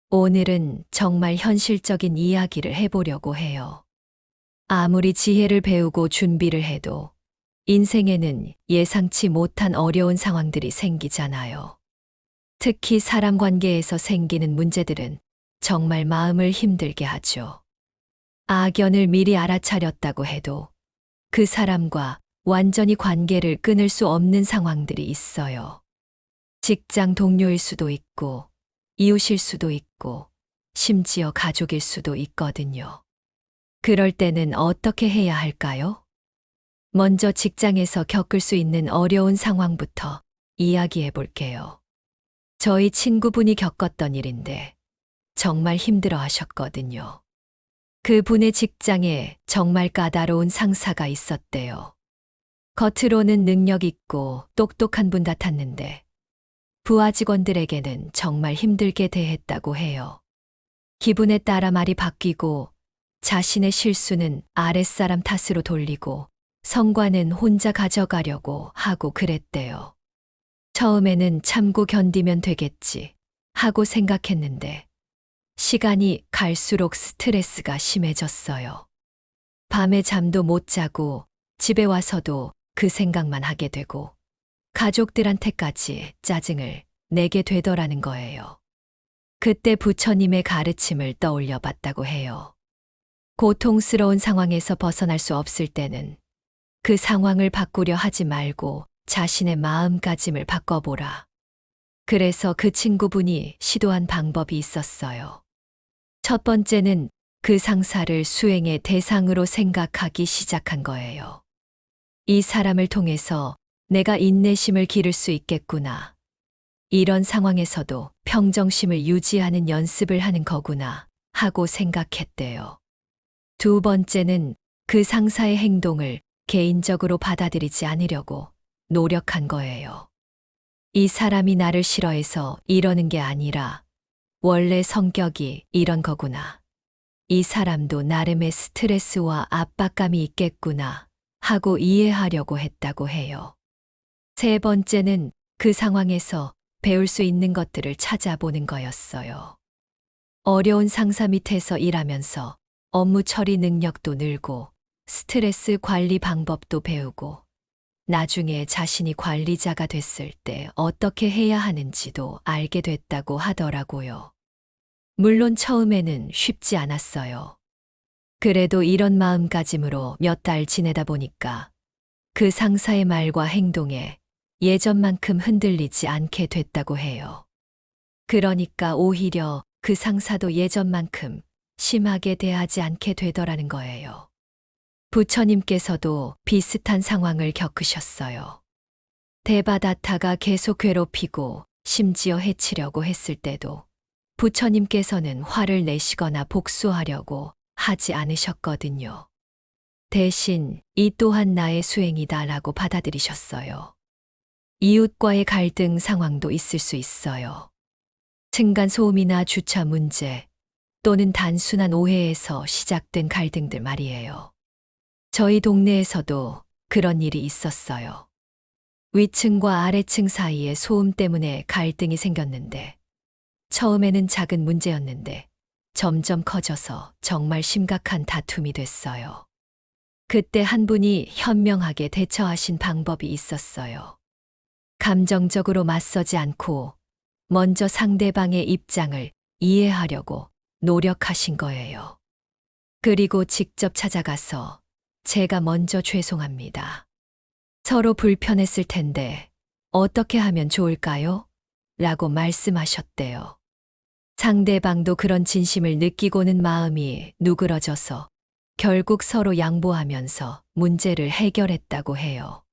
오늘은 정말 현실적인 이야기를 해보려고 해요. 아무리 지혜를 배우고 준비를 해도 인생에는 예상치 못한 어려운 상황들이 생기잖아요. 특히 사람 관계에서 생기는 문제들은 정말 마음을 힘들게 하죠. 악연을 미리 알아차렸다고 해도 그 사람과 완전히 관계를 끊을 수 없는 상황들이 있어요. 직장 동료일 수도 있고, 이웃일 수도 있고, 심지어 가족일 수도 있거든요. 그럴 때는 어떻게 해야 할까요? 먼저 직장에서 겪을 수 있는 어려운 상황부터 이야기해 볼게요. 저희 친구분이 겪었던 일인데 정말 힘들어 하셨거든요. 그분의 직장에 정말 까다로운 상사가 있었대요. 겉으로는 능력 있고 똑똑한 분 같았는데 부하 직원들에게는 정말 힘들게 대했다고 해요. 기분에 따라 말이 바뀌고 자신의 실수는 아랫사람 탓으로 돌리고 성과는 혼자 가져가려고 하고 그랬대요. 처음에는 참고 견디면 되겠지 하고 생각했는데 시간이 갈수록 스트레스가 심해졌어요. 밤에 잠도 못 자고 집에 와서도 그 생각만 하게 되고 가족들한테까지 짜증을 내게 되더라는 거예요. 그때 부처님의 가르침을 떠올려 봤다고 해요. 고통스러운 상황에서 벗어날 수 없을 때는 그 상황을 바꾸려 하지 말고 자신의 마음가짐을 바꿔보라. 그래서 그 친구분이 시도한 방법이 있었어요. 첫 번째는 그 상사를 수행의 대상으로 생각하기 시작한 거예요. 이 사람을 통해서 내가 인내심을 기를 수 있겠구나. 이런 상황에서도 평정심을 유지하는 연습을 하는 거구나 하고 생각했대요. 두 번째는 그 상사의 행동을 개인적으로 받아들이지 않으려고 노력한 거예요. 이 사람이 나를 싫어해서 이러는 게 아니라 원래 성격이 이런 거구나. 이 사람도 나름의 스트레스와 압박감이 있겠구나 하고 이해하려고 했다고 해요. 세 번째는 그 상황에서 배울 수 있는 것들을 찾아보는 거였어요. 어려운 상사 밑에서 일하면서 업무 처리 능력도 늘고 스트레스 관리 방법도 배우고 나중에 자신이 관리자가 됐을 때 어떻게 해야 하는지도 알게 됐다고 하더라고요. 물론 처음에는 쉽지 않았어요. 그래도 이런 마음가짐으로 몇 달 지내다 보니까 그 상사의 말과 행동에 예전만큼 흔들리지 않게 됐다고 해요. 그러니까 오히려 그 상사도 예전만큼 심하게 대하지 않게 되더라는 거예요. 부처님께서도 비슷한 상황을 겪으셨어요. 데바다타가 계속 괴롭히고 심지어 해치려고 했을 때도 부처님께서는 화를 내시거나 복수하려고 하지 않으셨거든요. 대신 이 또한 나의 수행이다라고 받아들이셨어요. 이웃과의 갈등 상황도 있을 수 있어요. 층간소음이나 주차 문제 또는 단순한 오해에서 시작된 갈등들 말이에요. 저희 동네에서도 그런 일이 있었어요. 위층과 아래층 사이에 소음 때문에 갈등이 생겼는데 처음에는 작은 문제였는데 점점 커져서 정말 심각한 다툼이 됐어요. 그때 한 분이 현명하게 대처하신 방법이 있었어요. 감정적으로 맞서지 않고 먼저 상대방의 입장을 이해하려고 노력하신 거예요. 그리고 직접 찾아가서 제가 먼저 죄송합니다. 서로 불편했을 텐데 어떻게 하면 좋을까요? 라고 말씀하셨대요. 상대방도 그런 진심을 느끼고는 마음이 누그러져서 결국 서로 양보하면서 문제를 해결했다고 해요.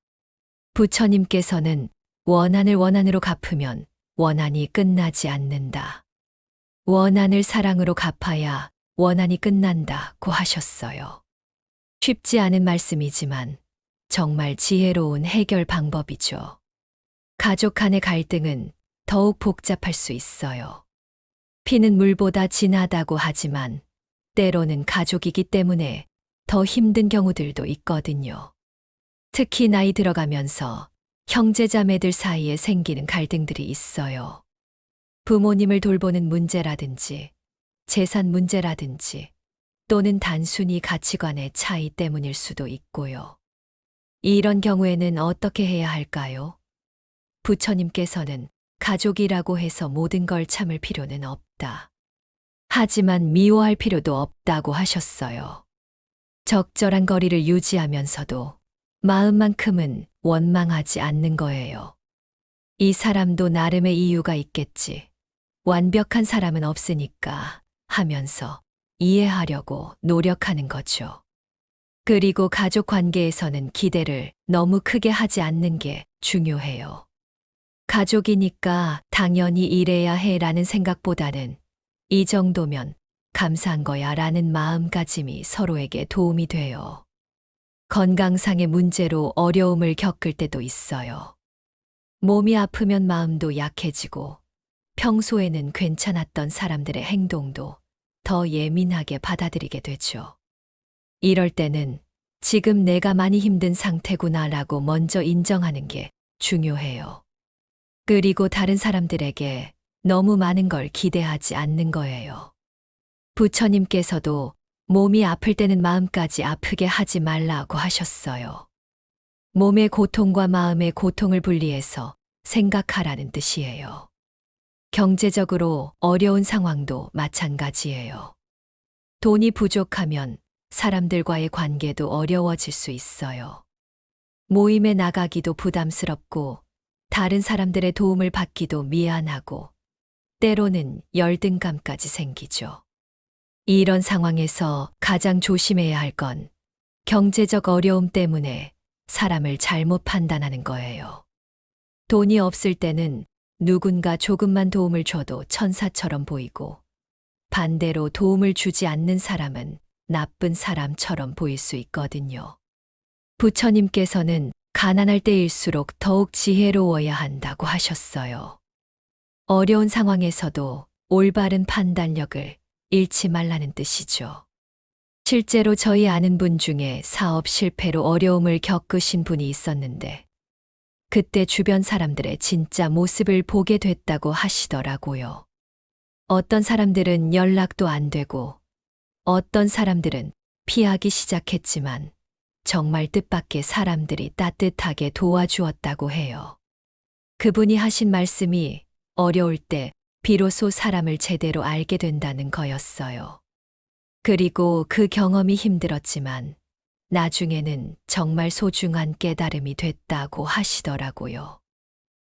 부처님께서는 원한을 원한으로 갚으면 원한이 끝나지 않는다. 원한을 사랑으로 갚아야 원한이 끝난다고 하셨어요. 쉽지 않은 말씀이지만 정말 지혜로운 해결 방법이죠. 가족 간의 갈등은 더욱 복잡할 수 있어요. 피는 물보다 진하다고 하지만 때로는 가족이기 때문에 더 힘든 경우들도 있거든요. 특히 나이 들어가면서 형제자매들 사이에 생기는 갈등들이 있어요. 부모님을 돌보는 문제라든지 재산 문제라든지 또는 단순히 가치관의 차이 때문일 수도 있고요. 이런 경우에는 어떻게 해야 할까요? 부처님께서는 가족이라고 해서 모든 걸 참을 필요는 없다. 하지만 미워할 필요도 없다고 하셨어요. 적절한 거리를 유지하면서도 마음만큼은 원망하지 않는 거예요. 이 사람도 나름의 이유가 있겠지. 완벽한 사람은 없으니까 하면서 이해하려고 노력하는 거죠. 그리고 가족 관계에서는 기대를 너무 크게 하지 않는 게 중요해요. 가족이니까 당연히 이래야 해라는 생각보다는 이 정도면 감사한 거야 라는 마음가짐이 서로에게 도움이 돼요. 건강상의 문제로 어려움을 겪을 때도 있어요. 몸이 아프면 마음도 약해지고 평소에는 괜찮았던 사람들의 행동도 더 예민하게 받아들이게 되죠. 이럴 때는 지금 내가 많이 힘든 상태구나라고 먼저 인정하는 게 중요해요. 그리고 다른 사람들에게 너무 많은 걸 기대하지 않는 거예요. 부처님께서도 몸이 아플 때는 마음까지 아프게 하지 말라고 하셨어요. 몸의 고통과 마음의 고통을 분리해서 생각하라는 뜻이에요. 경제적으로 어려운 상황도 마찬가지예요. 돈이 부족하면 사람들과의 관계도 어려워질 수 있어요. 모임에 나가기도 부담스럽고 다른 사람들의 도움을 받기도 미안하고 때로는 열등감까지 생기죠. 이런 상황에서 가장 조심해야 할 건 경제적 어려움 때문에 사람을 잘못 판단하는 거예요. 돈이 없을 때는 누군가 조금만 도움을 줘도 천사처럼 보이고 반대로 도움을 주지 않는 사람은 나쁜 사람처럼 보일 수 있거든요. 부처님께서는 가난할 때일수록 더욱 지혜로워야 한다고 하셨어요. 어려운 상황에서도 올바른 판단력을 잃지 말라는 뜻이죠. 실제로 저희 아는 분 중에 사업 실패로 어려움을 겪으신 분이 있었는데 그때 주변 사람들의 진짜 모습을 보게 됐다고 하시더라고요. 어떤 사람들은 연락도 안 되고 어떤 사람들은 피하기 시작했지만 정말 뜻밖의 사람들이 따뜻하게 도와주었다고 해요. 그분이 하신 말씀이 어려울 때 비로소 사람을 제대로 알게 된다는 거였어요. 그리고 그 경험이 힘들었지만 나중에는 정말 소중한 깨달음이 됐다고 하시더라고요.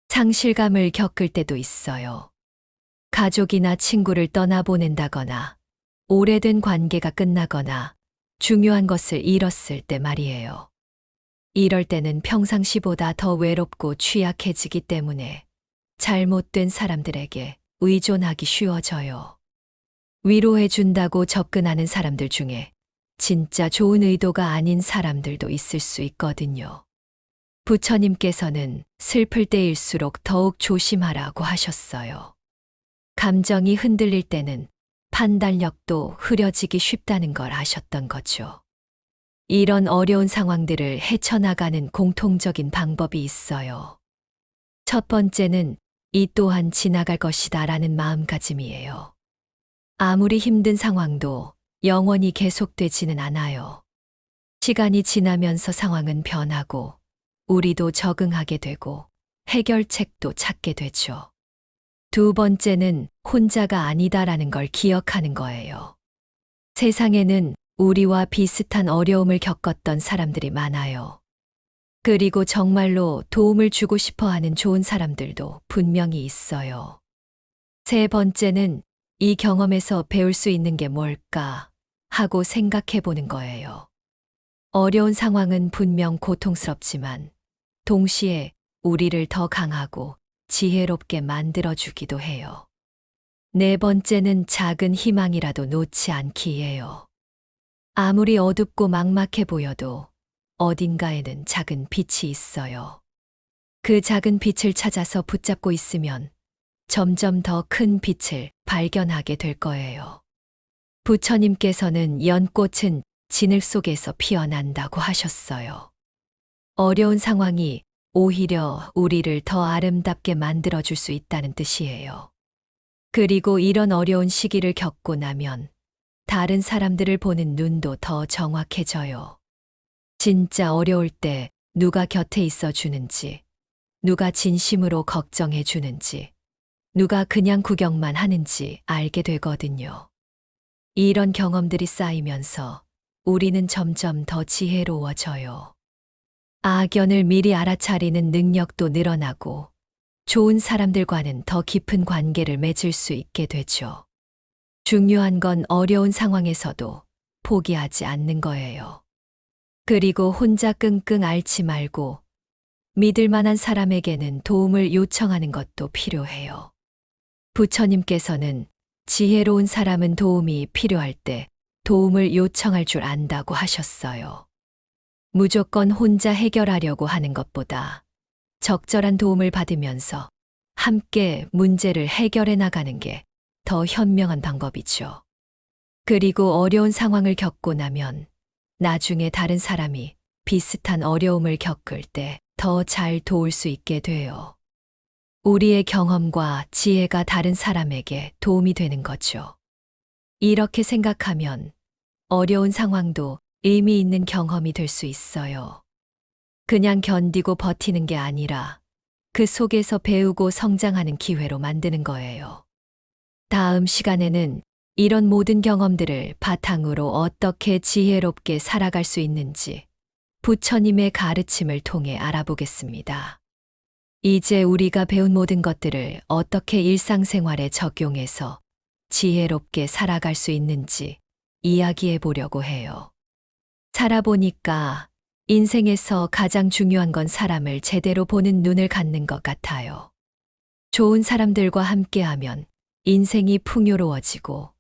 상실감을 겪을 때도 있어요. 가족이나 친구를 떠나보낸다거나 오래된 관계가 끝나거나 중요한 것을 잃었을 때 말이에요. 이럴 때는 평상시보다 더 외롭고 취약해지기 때문에 잘못된 사람들에게 의존하기 쉬워져요. 위로해준다고 접근하는 사람들 중에 진짜 좋은 의도가 아닌 사람들도 있을 수 있거든요. 부처님께서는 슬플 때일수록 더욱 조심하라고 하셨어요. 감정이 흔들릴 때는 판단력도 흐려지기 쉽다는 걸 아셨던 거죠. 이런 어려운 상황들을 헤쳐나가는 공통적인 방법이 있어요. 첫 번째는 이 또한 지나갈 것이다 라는 마음가짐이에요. 아무리 힘든 상황도 영원히 계속되지는 않아요. 시간이 지나면서 상황은 변하고 우리도 적응하게 되고 해결책도 찾게 되죠. 두 번째는 혼자가 아니다라는 걸 기억하는 거예요. 세상에는 우리와 비슷한 어려움을 겪었던 사람들이 많아요. 그리고 정말로 도움을 주고 싶어 하는 좋은 사람들도 분명히 있어요. 세 번째는 이 경험에서 배울 수 있는 게 뭘까 하고 생각해 보는 거예요. 어려운 상황은 분명 고통스럽지만 동시에 우리를 더 강하고 지혜롭게 만들어주기도 해요. 네 번째는 작은 희망이라도 놓지 않기예요. 아무리 어둡고 막막해 보여도 어딘가에는 작은 빛이 있어요. 그 작은 빛을 찾아서 붙잡고 있으면 점점 더 큰 빛을 발견하게 될 거예요. 부처님께서는 연꽃은 진흙 속에서 피어난다고 하셨어요. 어려운 상황이 오히려 우리를 더 아름답게 만들어줄 수 있다는 뜻이에요. 그리고 이런 어려운 시기를 겪고 나면 다른 사람들을 보는 눈도 더 정확해져요. 진짜 어려울 때 누가 곁에 있어 주는지, 누가 진심으로 걱정해 주는지, 누가 그냥 구경만 하는지 알게 되거든요. 이런 경험들이 쌓이면서 우리는 점점 더 지혜로워져요. 악연을 미리 알아차리는 능력도 늘어나고 좋은 사람들과는 더 깊은 관계를 맺을 수 있게 되죠. 중요한 건 어려운 상황에서도 포기하지 않는 거예요. 그리고 혼자 끙끙 앓지 말고 믿을 만한 사람에게는 도움을 요청하는 것도 필요해요. 부처님께서는 지혜로운 사람은 도움이 필요할 때 도움을 요청할 줄 안다고 하셨어요. 무조건 혼자 해결하려고 하는 것보다 적절한 도움을 받으면서 함께 문제를 해결해 나가는 게 더 현명한 방법이죠. 그리고 어려운 상황을 겪고 나면 나중에 다른 사람이 비슷한 어려움을 겪을 때 더 잘 도울 수 있게 돼요. 우리의 경험과 지혜가 다른 사람에게 도움이 되는 거죠. 이렇게 생각하면 어려운 상황도 의미 있는 경험이 될 수 있어요. 그냥 견디고 버티는 게 아니라 그 속에서 배우고 성장하는 기회로 만드는 거예요. 다음 시간에는 이런 모든 경험들을 바탕으로 어떻게 지혜롭게 살아갈 수 있는지 부처님의 가르침을 통해 알아보겠습니다. 이제 우리가 배운 모든 것들을 어떻게 일상생활에 적용해서 지혜롭게 살아갈 수 있는지 이야기해 보려고 해요. 살아보니까 인생에서 가장 중요한 건 사람을 제대로 보는 눈을 갖는 것 같아요. 좋은 사람들과 함께하면 인생이 풍요로워지고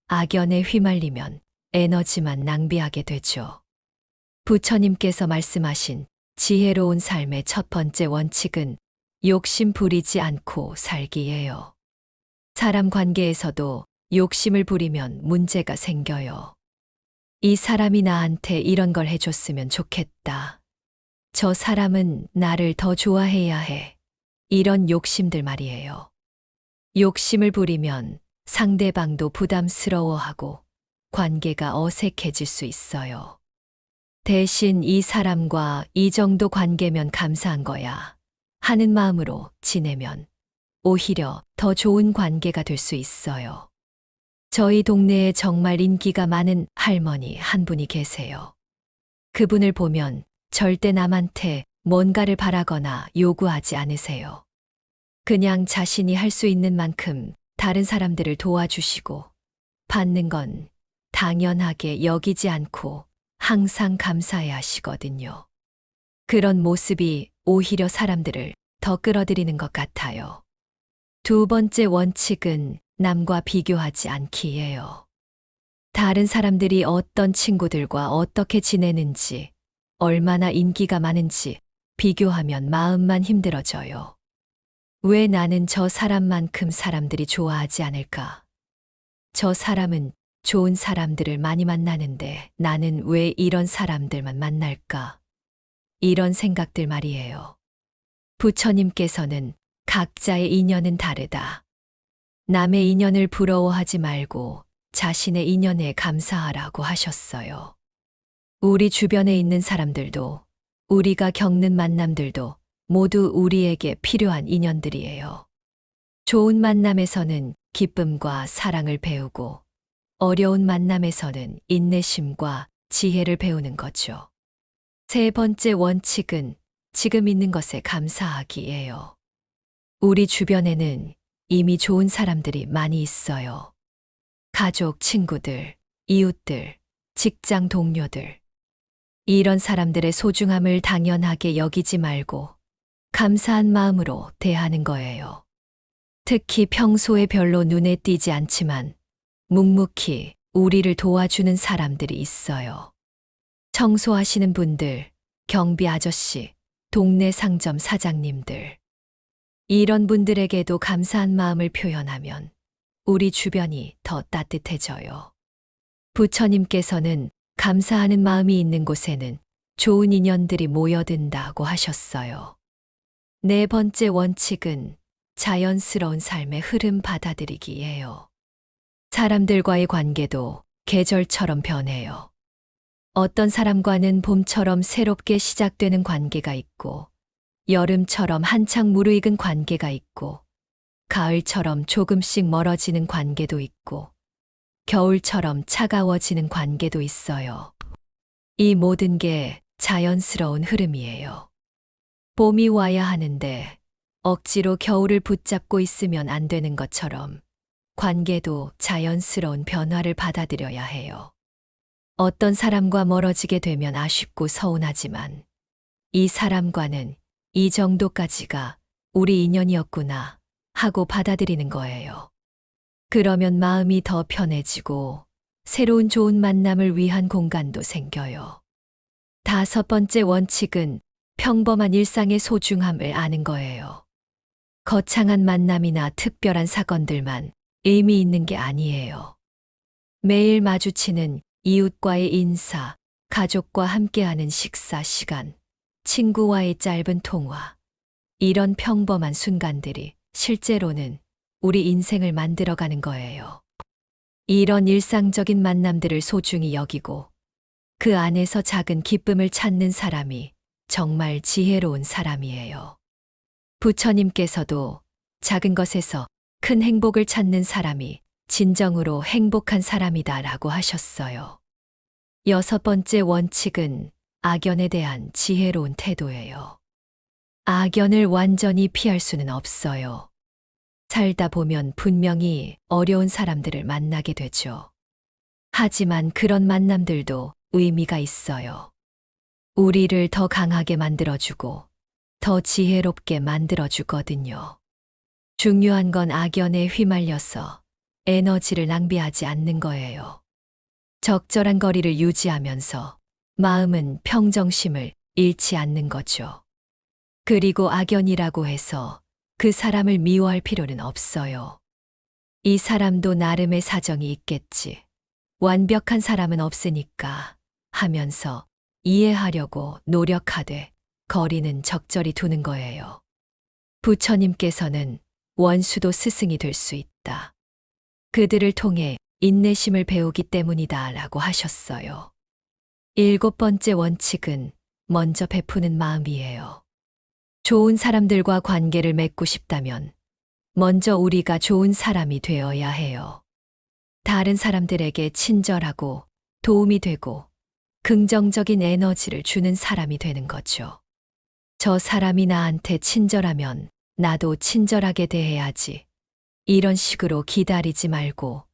악연에 휘말리면 에너지만 낭비하게 되죠. 부처님께서 말씀하신 지혜로운 삶의 첫 번째 원칙은 욕심 부리지 않고 살기예요. 사람 관계에서도 욕심을 부리면 문제가 생겨요. 이 사람이 나한테 이런 걸 해줬으면 좋겠다. 저 사람은 나를 더 좋아해야 해. 이런 욕심들 말이에요. 욕심을 부리면 상대방도 부담스러워하고 관계가 어색해질 수 있어요. 대신 이 사람과 이 정도 관계면 감사한 거야 하는 마음으로 지내면 오히려 더 좋은 관계가 될 수 있어요. 저희 동네에 정말 인기가 많은 할머니 한 분이 계세요. 그분을 보면 절대 남한테 뭔가를 바라거나 요구하지 않으세요. 그냥 자신이 할 수 있는 만큼 다른 사람들을 도와주시고 받는 건 당연하게 여기지 않고 항상 감사해 하시거든요. 그런 모습이 오히려 사람들을 더 끌어들이는 것 같아요. 두 번째 원칙은 남과 비교하지 않기예요. 다른 사람들이 어떤 친구들과 어떻게 지내는지, 얼마나 인기가 많은지 비교하면 마음만 힘들어져요. 왜 나는 저 사람만큼 사람들이 좋아하지 않을까? 저 사람은 좋은 사람들을 많이 만나는데 나는 왜 이런 사람들만 만날까? 이런 생각들 말이에요. 부처님께서는 각자의 인연은 다르다. 남의 인연을 부러워하지 말고 자신의 인연에 감사하라고 하셨어요. 우리 주변에 있는 사람들도 우리가 겪는 만남들도 모두 우리에게 필요한 인연들이에요. 좋은 만남에서는 기쁨과 사랑을 배우고 어려운 만남에서는 인내심과 지혜를 배우는 거죠. 세 번째 원칙은 지금 있는 것에 감사하기예요. 우리 주변에는 이미 좋은 사람들이 많이 있어요. 가족, 친구들, 이웃들, 직장 동료들. 이런 사람들의 소중함을 당연하게 여기지 말고 감사한 마음으로 대하는 거예요. 특히 평소에 별로 눈에 띄지 않지만 묵묵히 우리를 도와주는 사람들이 있어요. 청소하시는 분들, 경비 아저씨, 동네 상점 사장님들. 이런 분들에게도 감사한 마음을 표현하면 우리 주변이 더 따뜻해져요. 부처님께서는 감사하는 마음이 있는 곳에는 좋은 인연들이 모여든다고 하셨어요. 네 번째 원칙은 자연스러운 삶의 흐름 받아들이기예요. 사람들과의 관계도 계절처럼 변해요. 어떤 사람과는 봄처럼 새롭게 시작되는 관계가 있고, 여름처럼 한창 무르익은 관계가 있고, 가을처럼 조금씩 멀어지는 관계도 있고, 겨울처럼 차가워지는 관계도 있어요. 이 모든 게 자연스러운 흐름이에요. 봄이 와야 하는데 억지로 겨울을 붙잡고 있으면 안 되는 것처럼 관계도 자연스러운 변화를 받아들여야 해요. 어떤 사람과 멀어지게 되면 아쉽고 서운하지만 이 사람과는 이 정도까지가 우리 인연이었구나 하고 받아들이는 거예요. 그러면 마음이 더 편해지고 새로운 좋은 만남을 위한 공간도 생겨요. 다섯 번째 원칙은 평범한 일상의 소중함을 아는 거예요. 거창한 만남이나 특별한 사건들만 의미 있는 게 아니에요. 매일 마주치는 이웃과의 인사, 가족과 함께하는 식사 시간, 친구와의 짧은 통화. 이런 평범한 순간들이 실제로는 우리 인생을 만들어가는 거예요. 이런 일상적인 만남들을 소중히 여기고 그 안에서 작은 기쁨을 찾는 사람이 정말 지혜로운 사람이에요. 부처님께서도 작은 것에서 큰 행복을 찾는 사람이 진정으로 행복한 사람이다라고 하셨어요. 여섯 번째 원칙은 악연에 대한 지혜로운 태도예요. 악연을 완전히 피할 수는 없어요. 살다 보면 분명히 어려운 사람들을 만나게 되죠. 하지만 그런 만남들도 의미가 있어요. 우리를 더 강하게 만들어주고 더 지혜롭게 만들어주거든요. 중요한 건 악연에 휘말려서 에너지를 낭비하지 않는 거예요. 적절한 거리를 유지하면서 마음은 평정심을 잃지 않는 거죠. 그리고 악연이라고 해서 그 사람을 미워할 필요는 없어요. 이 사람도 나름의 사정이 있겠지. 완벽한 사람은 없으니까 하면서 이해하려고 노력하되 거리는 적절히 두는 거예요. 부처님께서는 원수도 스승이 될 수 있다. 그들을 통해 인내심을 배우기 때문이다 라고 하셨어요. 일곱 번째 원칙은 먼저 베푸는 마음이에요. 좋은 사람들과 관계를 맺고 싶다면 먼저 우리가 좋은 사람이 되어야 해요. 다른 사람들에게 친절하고 도움이 되고 긍정적인 에너지를 주는 사람이 되는 거죠. 저 사람이 나한테 친절하면 나도 친절하게 대해야지. 이런 식으로 기다리지 말고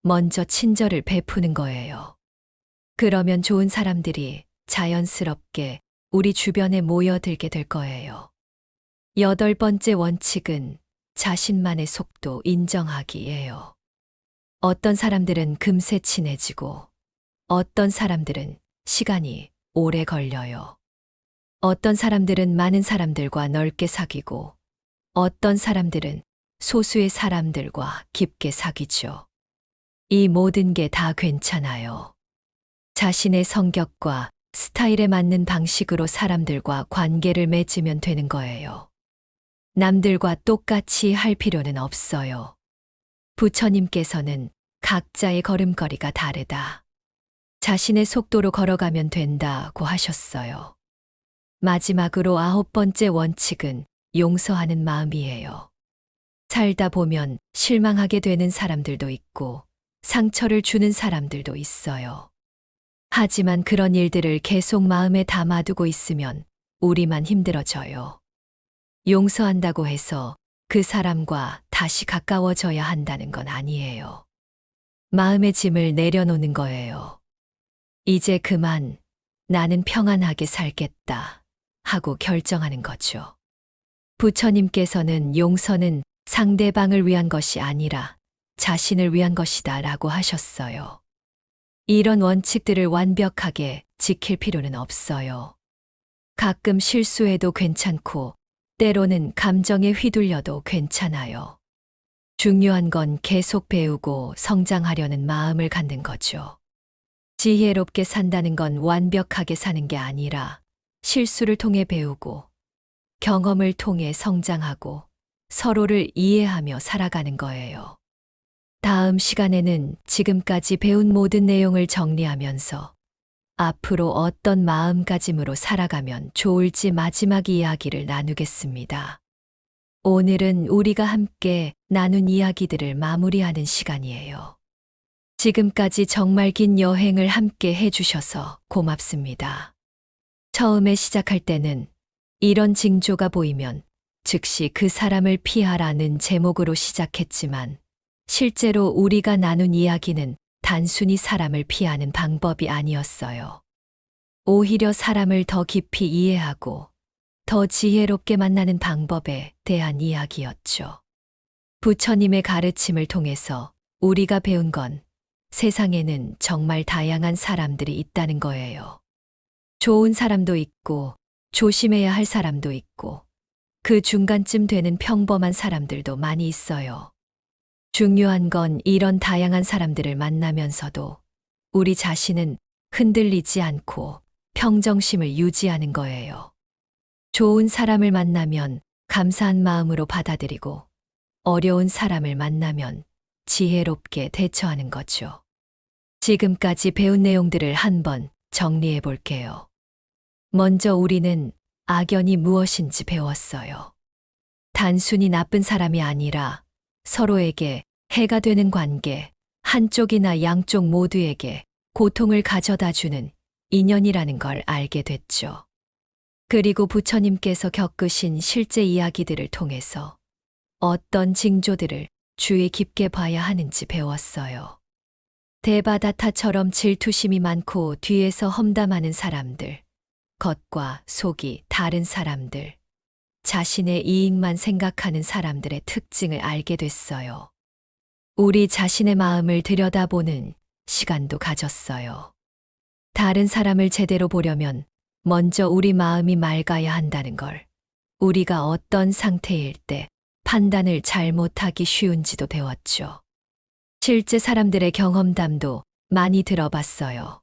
먼저 친절을 베푸는 거예요. 그러면 좋은 사람들이 자연스럽게 우리 주변에 모여들게 될 거예요. 여덟 번째 원칙은 자신만의 속도 인정하기예요. 어떤 사람들은 금세 친해지고 어떤 사람들은 시간이 오래 걸려요. 어떤 사람들은 많은 사람들과 넓게 사귀고 어떤 사람들은 소수의 사람들과 깊게 사귀죠. 이 모든 게 다 괜찮아요. 자신의 성격과 스타일에 맞는 방식으로 사람들과 관계를 맺으면 되는 거예요. 남들과 똑같이 할 필요는 없어요. 부처님께서는 각자의 걸음걸이가 다르다. 자신의 속도로 걸어가면 된다고 하셨어요. 마지막으로 아홉 번째 원칙은 용서하는 마음이에요. 살다 보면 실망하게 되는 사람들도 있고 상처를 주는 사람들도 있어요. 하지만 그런 일들을 계속 마음에 담아두고 있으면 우리만 힘들어져요. 용서한다고 해서 그 사람과 다시 가까워져야 한다는 건 아니에요. 마음의 짐을 내려놓는 거예요. 이제 그만 나는 평안하게 살겠다 하고 결정하는 거죠. 부처님께서는 용서는 상대방을 위한 것이 아니라 자신을 위한 것이다 라고 하셨어요. 이런 원칙들을 완벽하게 지킬 필요는 없어요. 가끔 실수해도 괜찮고, 때로는 감정에 휘둘려도 괜찮아요. 중요한 건 계속 배우고 성장하려는 마음을 갖는 거죠. 지혜롭게 산다는 건 완벽하게 사는 게 아니라 실수를 통해 배우고 경험을 통해 성장하고 서로를 이해하며 살아가는 거예요. 다음 시간에는 지금까지 배운 모든 내용을 정리하면서 앞으로 어떤 마음가짐으로 살아가면 좋을지 마지막 이야기를 나누겠습니다. 오늘은 우리가 함께 나눈 이야기들을 마무리하는 시간이에요. 지금까지 정말 긴 여행을 함께 해주셔서 고맙습니다. 처음에 시작할 때는 이런 징조가 보이면 즉시 그 사람을 피하라는 제목으로 시작했지만 실제로 우리가 나눈 이야기는 단순히 사람을 피하는 방법이 아니었어요. 오히려 사람을 더 깊이 이해하고 더 지혜롭게 만나는 방법에 대한 이야기였죠. 부처님의 가르침을 통해서 우리가 배운 건 세상에는 정말 다양한 사람들이 있다는 거예요. 좋은 사람도 있고 조심해야 할 사람도 있고 그 중간쯤 되는 평범한 사람들도 많이 있어요. 중요한 건 이런 다양한 사람들을 만나면서도 우리 자신은 흔들리지 않고 평정심을 유지하는 거예요. 좋은 사람을 만나면 감사한 마음으로 받아들이고 어려운 사람을 만나면 지혜롭게 대처하는 거죠. 지금까지 배운 내용들을 한번 정리해 볼게요. 먼저 우리는 악연이 무엇인지 배웠어요. 단순히 나쁜 사람이 아니라 서로에게 해가 되는 관계, 한쪽이나 양쪽 모두에게 고통을 가져다 주는 인연이라는 걸 알게 됐죠. 그리고 부처님께서 겪으신 실제 이야기들을 통해서 어떤 징조들을 주의 깊게 봐야 하는지 배웠어요. 데바다타처럼 질투심이 많고 뒤에서 험담하는 사람들, 겉과 속이 다른 사람들, 자신의 이익만 생각하는 사람들의 특징을 알게 됐어요. 우리 자신의 마음을 들여다보는 시간도 가졌어요. 다른 사람을 제대로 보려면 먼저 우리 마음이 맑아야 한다는 걸, 우리가 어떤 상태일 때 판단을 잘못하기 쉬운지도 배웠죠. 실제 사람들의 경험담도 많이 들어봤어요.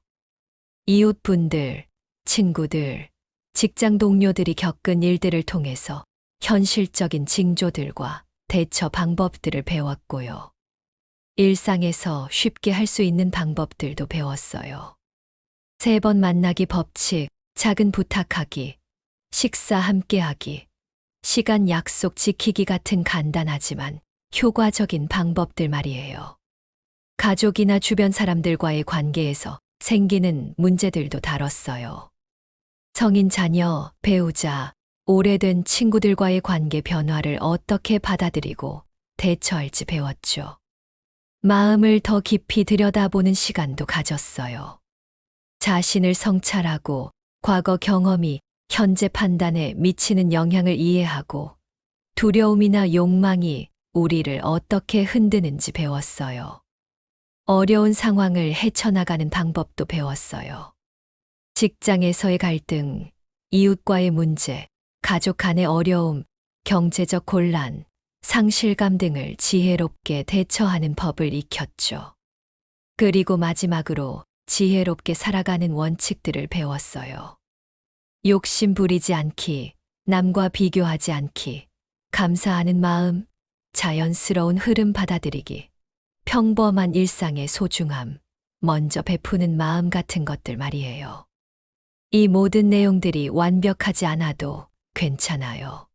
이웃분들, 친구들, 직장 동료들이 겪은 일들을 통해서 현실적인 징조들과 대처 방법들을 배웠고요. 일상에서 쉽게 할 수 있는 방법들도 배웠어요. 3번 만나기 법칙, 작은 부탁하기, 식사 함께하기, 시간 약속 지키기 같은 간단하지만 효과적인 방법들 말이에요. 가족이나 주변 사람들과의 관계에서 생기는 문제들도 다뤘어요. 성인 자녀, 배우자, 오래된 친구들과의 관계 변화를 어떻게 받아들이고 대처할지 배웠죠. 마음을 더 깊이 들여다보는 시간도 가졌어요. 자신을 성찰하고 과거 경험이 현재 판단에 미치는 영향을 이해하고 두려움이나 욕망이 우리를 어떻게 흔드는지 배웠어요. 어려운 상황을 헤쳐나가는 방법도 배웠어요. 직장에서의 갈등, 이웃과의 문제, 가족 간의 어려움, 경제적 곤란, 상실감 등을 지혜롭게 대처하는 법을 익혔죠. 그리고 마지막으로 지혜롭게 살아가는 원칙들을 배웠어요. 욕심 부리지 않기, 남과 비교하지 않기, 감사하는 마음, 자연스러운 흐름 받아들이기, 평범한 일상의 소중함, 먼저 베푸는 마음 같은 것들 말이에요. 이 모든 내용들이 완벽하지 않아도 괜찮아요.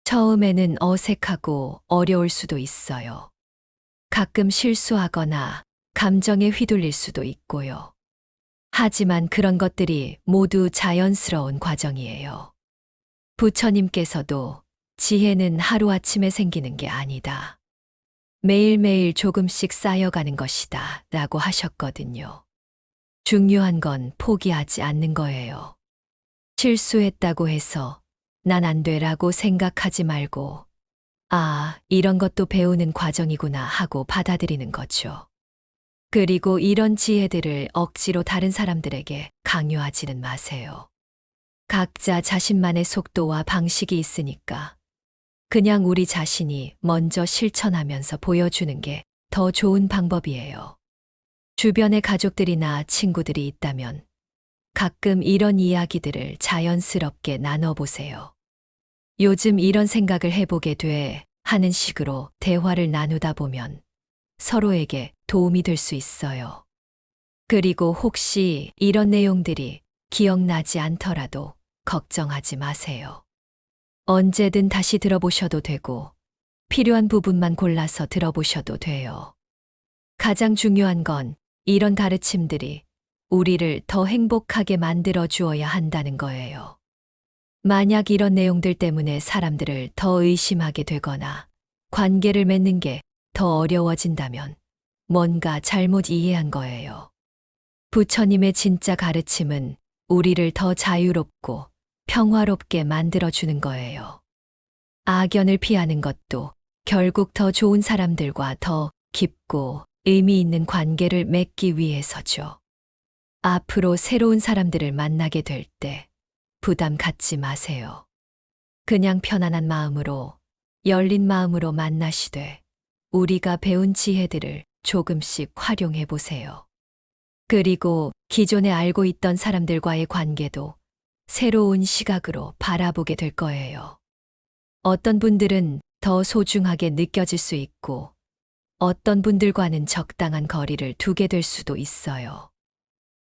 처음에는 어색하고 어려울 수도 있어요. 가끔 실수하거나 감정에 휘둘릴 수도 있고요. 하지만 그런 것들이 모두 자연스러운 과정이에요. 부처님께서도 지혜는 하루아침에 생기는 게 아니다. 매일매일 조금씩 쌓여가는 것이다 라고 하셨거든요. 중요한 건 포기하지 않는 거예요. 실수했다고 해서 난 안 돼라고 생각하지 말고 아, 이런 것도 배우는 과정이구나 하고 받아들이는 거죠. 그리고 이런 지혜들을 억지로 다른 사람들에게 강요하지는 마세요. 각자 자신만의 속도와 방식이 있으니까 그냥 우리 자신이 먼저 실천하면서 보여주는 게 더 좋은 방법이에요. 주변에 가족들이나 친구들이 있다면 가끔 이런 이야기들을 자연스럽게 나눠보세요. 요즘 이런 생각을 해보게 돼 하는 식으로 대화를 나누다 보면 서로에게 도움이 될 수 있어요. 그리고 혹시 이런 내용들이 기억나지 않더라도 걱정하지 마세요. 언제든 다시 들어보셔도 되고 필요한 부분만 골라서 들어보셔도 돼요. 가장 중요한 건 이런 가르침들이 우리를 더 행복하게 만들어 주어야 한다는 거예요. 만약 이런 내용들 때문에 사람들을 더 의심하게 되거나 관계를 맺는 게 더 어려워진다면 뭔가 잘못 이해한 거예요. 부처님의 진짜 가르침은 우리를 더 자유롭고 평화롭게 만들어주는 거예요. 악연을 피하는 것도 결국 더 좋은 사람들과 더 깊고 의미 있는 관계를 맺기 위해서죠. 앞으로 새로운 사람들을 만나게 될 때 부담 갖지 마세요. 그냥 편안한 마음으로, 열린 마음으로 만나시되 우리가 배운 지혜들을 조금씩 활용해 보세요. 그리고 기존에 알고 있던 사람들과의 관계도 새로운 시각으로 바라보게 될 거예요. 어떤 분들은 더 소중하게 느껴질 수 있고, 어떤 분들과는 적당한 거리를 두게 될 수도 있어요.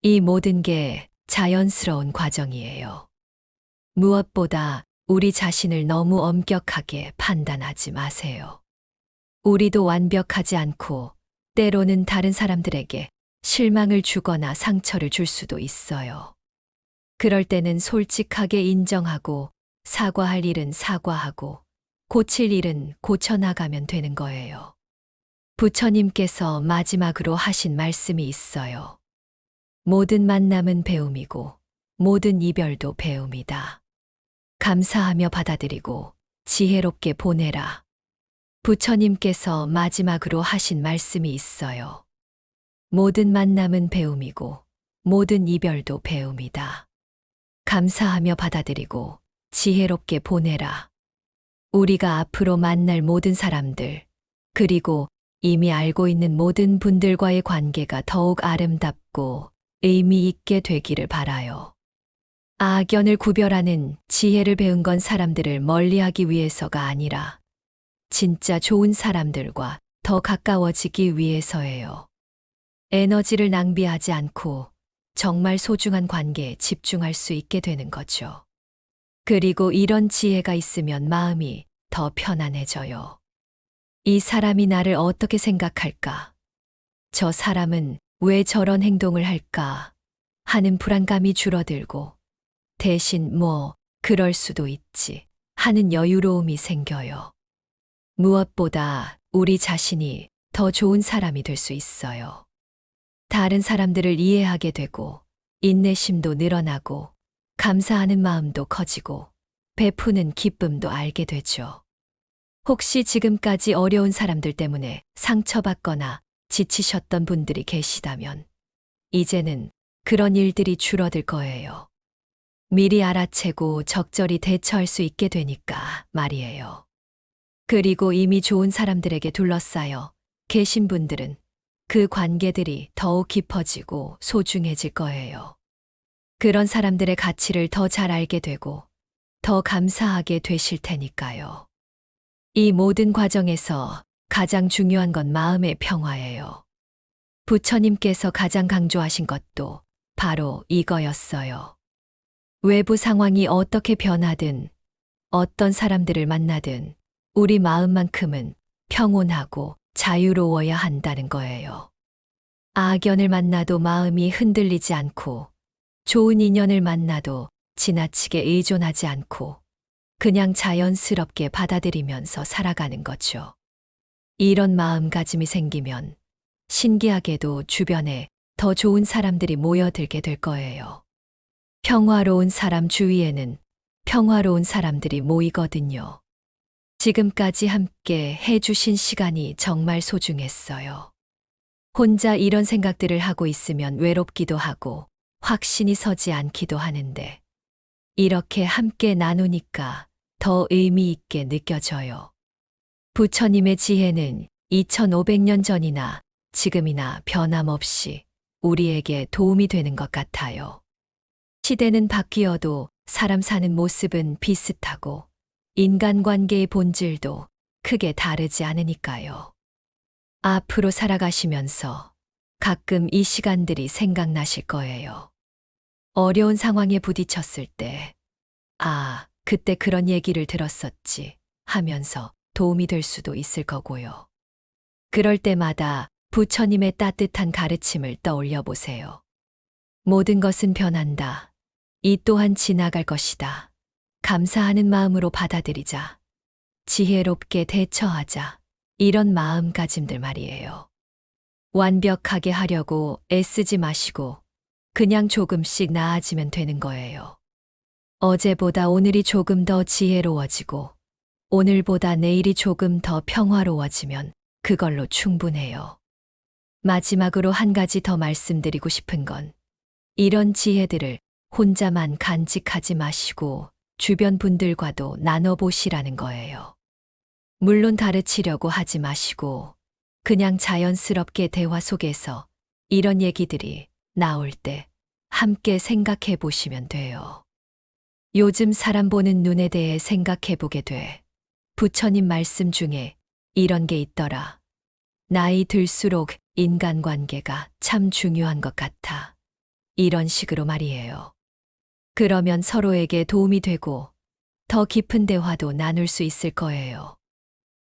이 모든 게 자연스러운 과정이에요. 무엇보다 우리 자신을 너무 엄격하게 판단하지 마세요. 우리도 완벽하지 않고 때로는 다른 사람들에게 실망을 주거나 상처를 줄 수도 있어요. 그럴 때는 솔직하게 인정하고 사과할 일은 사과하고 고칠 일은 고쳐나가면 되는 거예요. 부처님께서 마지막으로 하신 말씀이 있어요. 모든 만남은 배움이고 모든 이별도 배움이다. 감사하며 받아들이고 지혜롭게 보내라. 부처님께서 마지막으로 하신 말씀이 있어요. 모든 만남은 배움이고 모든 이별도 배움이다. 감사하며 받아들이고 지혜롭게 보내라. 우리가 앞으로 만날 모든 사람들, 그리고 이미 알고 있는 모든 분들과의 관계가 더욱 아름답고 의미 있게 되기를 바라요. 악연을 구별하는 지혜를 배운 건 사람들을 멀리하기 위해서가 아니라 진짜 좋은 사람들과 더 가까워지기 위해서예요. 에너지를 낭비하지 않고 정말 소중한 관계에 집중할 수 있게 되는 거죠. 그리고 이런 지혜가 있으면 마음이 더 편안해져요. 이 사람이 나를 어떻게 생각할까? 저 사람은 왜 저런 행동을 할까? 하는 불안감이 줄어들고 대신 그럴 수도 있지 하는 여유로움이 생겨요. 무엇보다 우리 자신이 더 좋은 사람이 될 수 있어요. 다른 사람들을 이해하게 되고 인내심도 늘어나고 감사하는 마음도 커지고 베푸는 기쁨도 알게 되죠. 혹시 지금까지 어려운 사람들 때문에 상처받거나 지치셨던 분들이 계시다면 이제는 그런 일들이 줄어들 거예요. 미리 알아채고 적절히 대처할 수 있게 되니까 말이에요. 그리고 이미 좋은 사람들에게 둘러싸여 계신 분들은 그 관계들이 더욱 깊어지고 소중해질 거예요. 그런 사람들의 가치를 더 잘 알게 되고 더 감사하게 되실 테니까요. 이 모든 과정에서 가장 중요한 건 마음의 평화예요. 부처님께서 가장 강조하신 것도 바로 이거였어요. 외부 상황이 어떻게 변하든 어떤 사람들을 만나든 우리 마음만큼은 평온하고 자유로워야 한다는 거예요. 악연을 만나도 마음이 흔들리지 않고 좋은 인연을 만나도 지나치게 의존하지 않고 그냥 자연스럽게 받아들이면서 살아가는 거죠. 이런 마음가짐이 생기면 신기하게도 주변에 더 좋은 사람들이 모여들게 될 거예요. 평화로운 사람 주위에는 평화로운 사람들이 모이거든요. 지금까지 함께 해주신 시간이 정말 소중했어요. 혼자 이런 생각들을 하고 있으면 외롭기도 하고 확신이 서지 않기도 하는데 이렇게 함께 나누니까 더 의미 있게 느껴져요. 부처님의 지혜는 2500년 전이나 지금이나 변함없이 우리에게 도움이 되는 것 같아요. 시대는 바뀌어도 사람 사는 모습은 비슷하고 인간관계의 본질도 크게 다르지 않으니까요. 앞으로 살아가시면서 가끔 이 시간들이 생각나실 거예요. 어려운 상황에 부딪혔을 때, 아, 그때 그런 얘기를 들었었지 하면서 도움이 될 수도 있을 거고요. 그럴 때마다 부처님의 따뜻한 가르침을 떠올려 보세요. 모든 것은 변한다. 이 또한 지나갈 것이다. 감사하는 마음으로 받아들이자. 지혜롭게 대처하자. 이런 마음가짐들 말이에요. 완벽하게 하려고 애쓰지 마시고 그냥 조금씩 나아지면 되는 거예요. 어제보다 오늘이 조금 더 지혜로워지고 오늘보다 내일이 조금 더 평화로워지면 그걸로 충분해요. 마지막으로 한 가지 더 말씀드리고 싶은 건 이런 지혜들을 혼자만 간직하지 마시고 주변 분들과도 나눠보시라는 거예요. 물론 가르치려고 하지 마시고 그냥 자연스럽게 대화 속에서 이런 얘기들이 나올 때 함께 생각해 보시면 돼요. 요즘 사람 보는 눈에 대해 생각해 보게 돼. 부처님 말씀 중에 이런 게 있더라. 나이 들수록 인간관계가 참 중요한 것 같아. 이런 식으로 말이에요. 그러면 서로에게 도움이 되고 더 깊은 대화도 나눌 수 있을 거예요.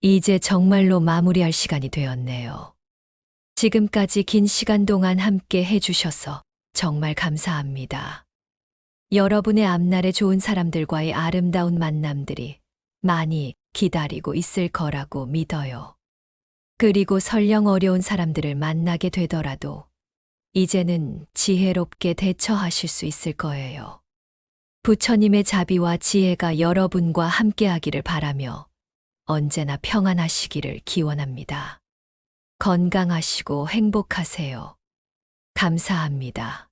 이제 정말로 마무리할 시간이 되었네요. 지금까지 긴 시간 동안 함께 해주셔서 정말 감사합니다. 여러분의 앞날에 좋은 사람들과의 아름다운 만남들이 많이 기다리고 있을 거라고 믿어요. 그리고 설령 어려운 사람들을 만나게 되더라도 이제는 지혜롭게 대처하실 수 있을 거예요. 부처님의 자비와 지혜가 여러분과 함께하기를 바라며 언제나 평안하시기를 기원합니다. 건강하시고 행복하세요. 감사합니다.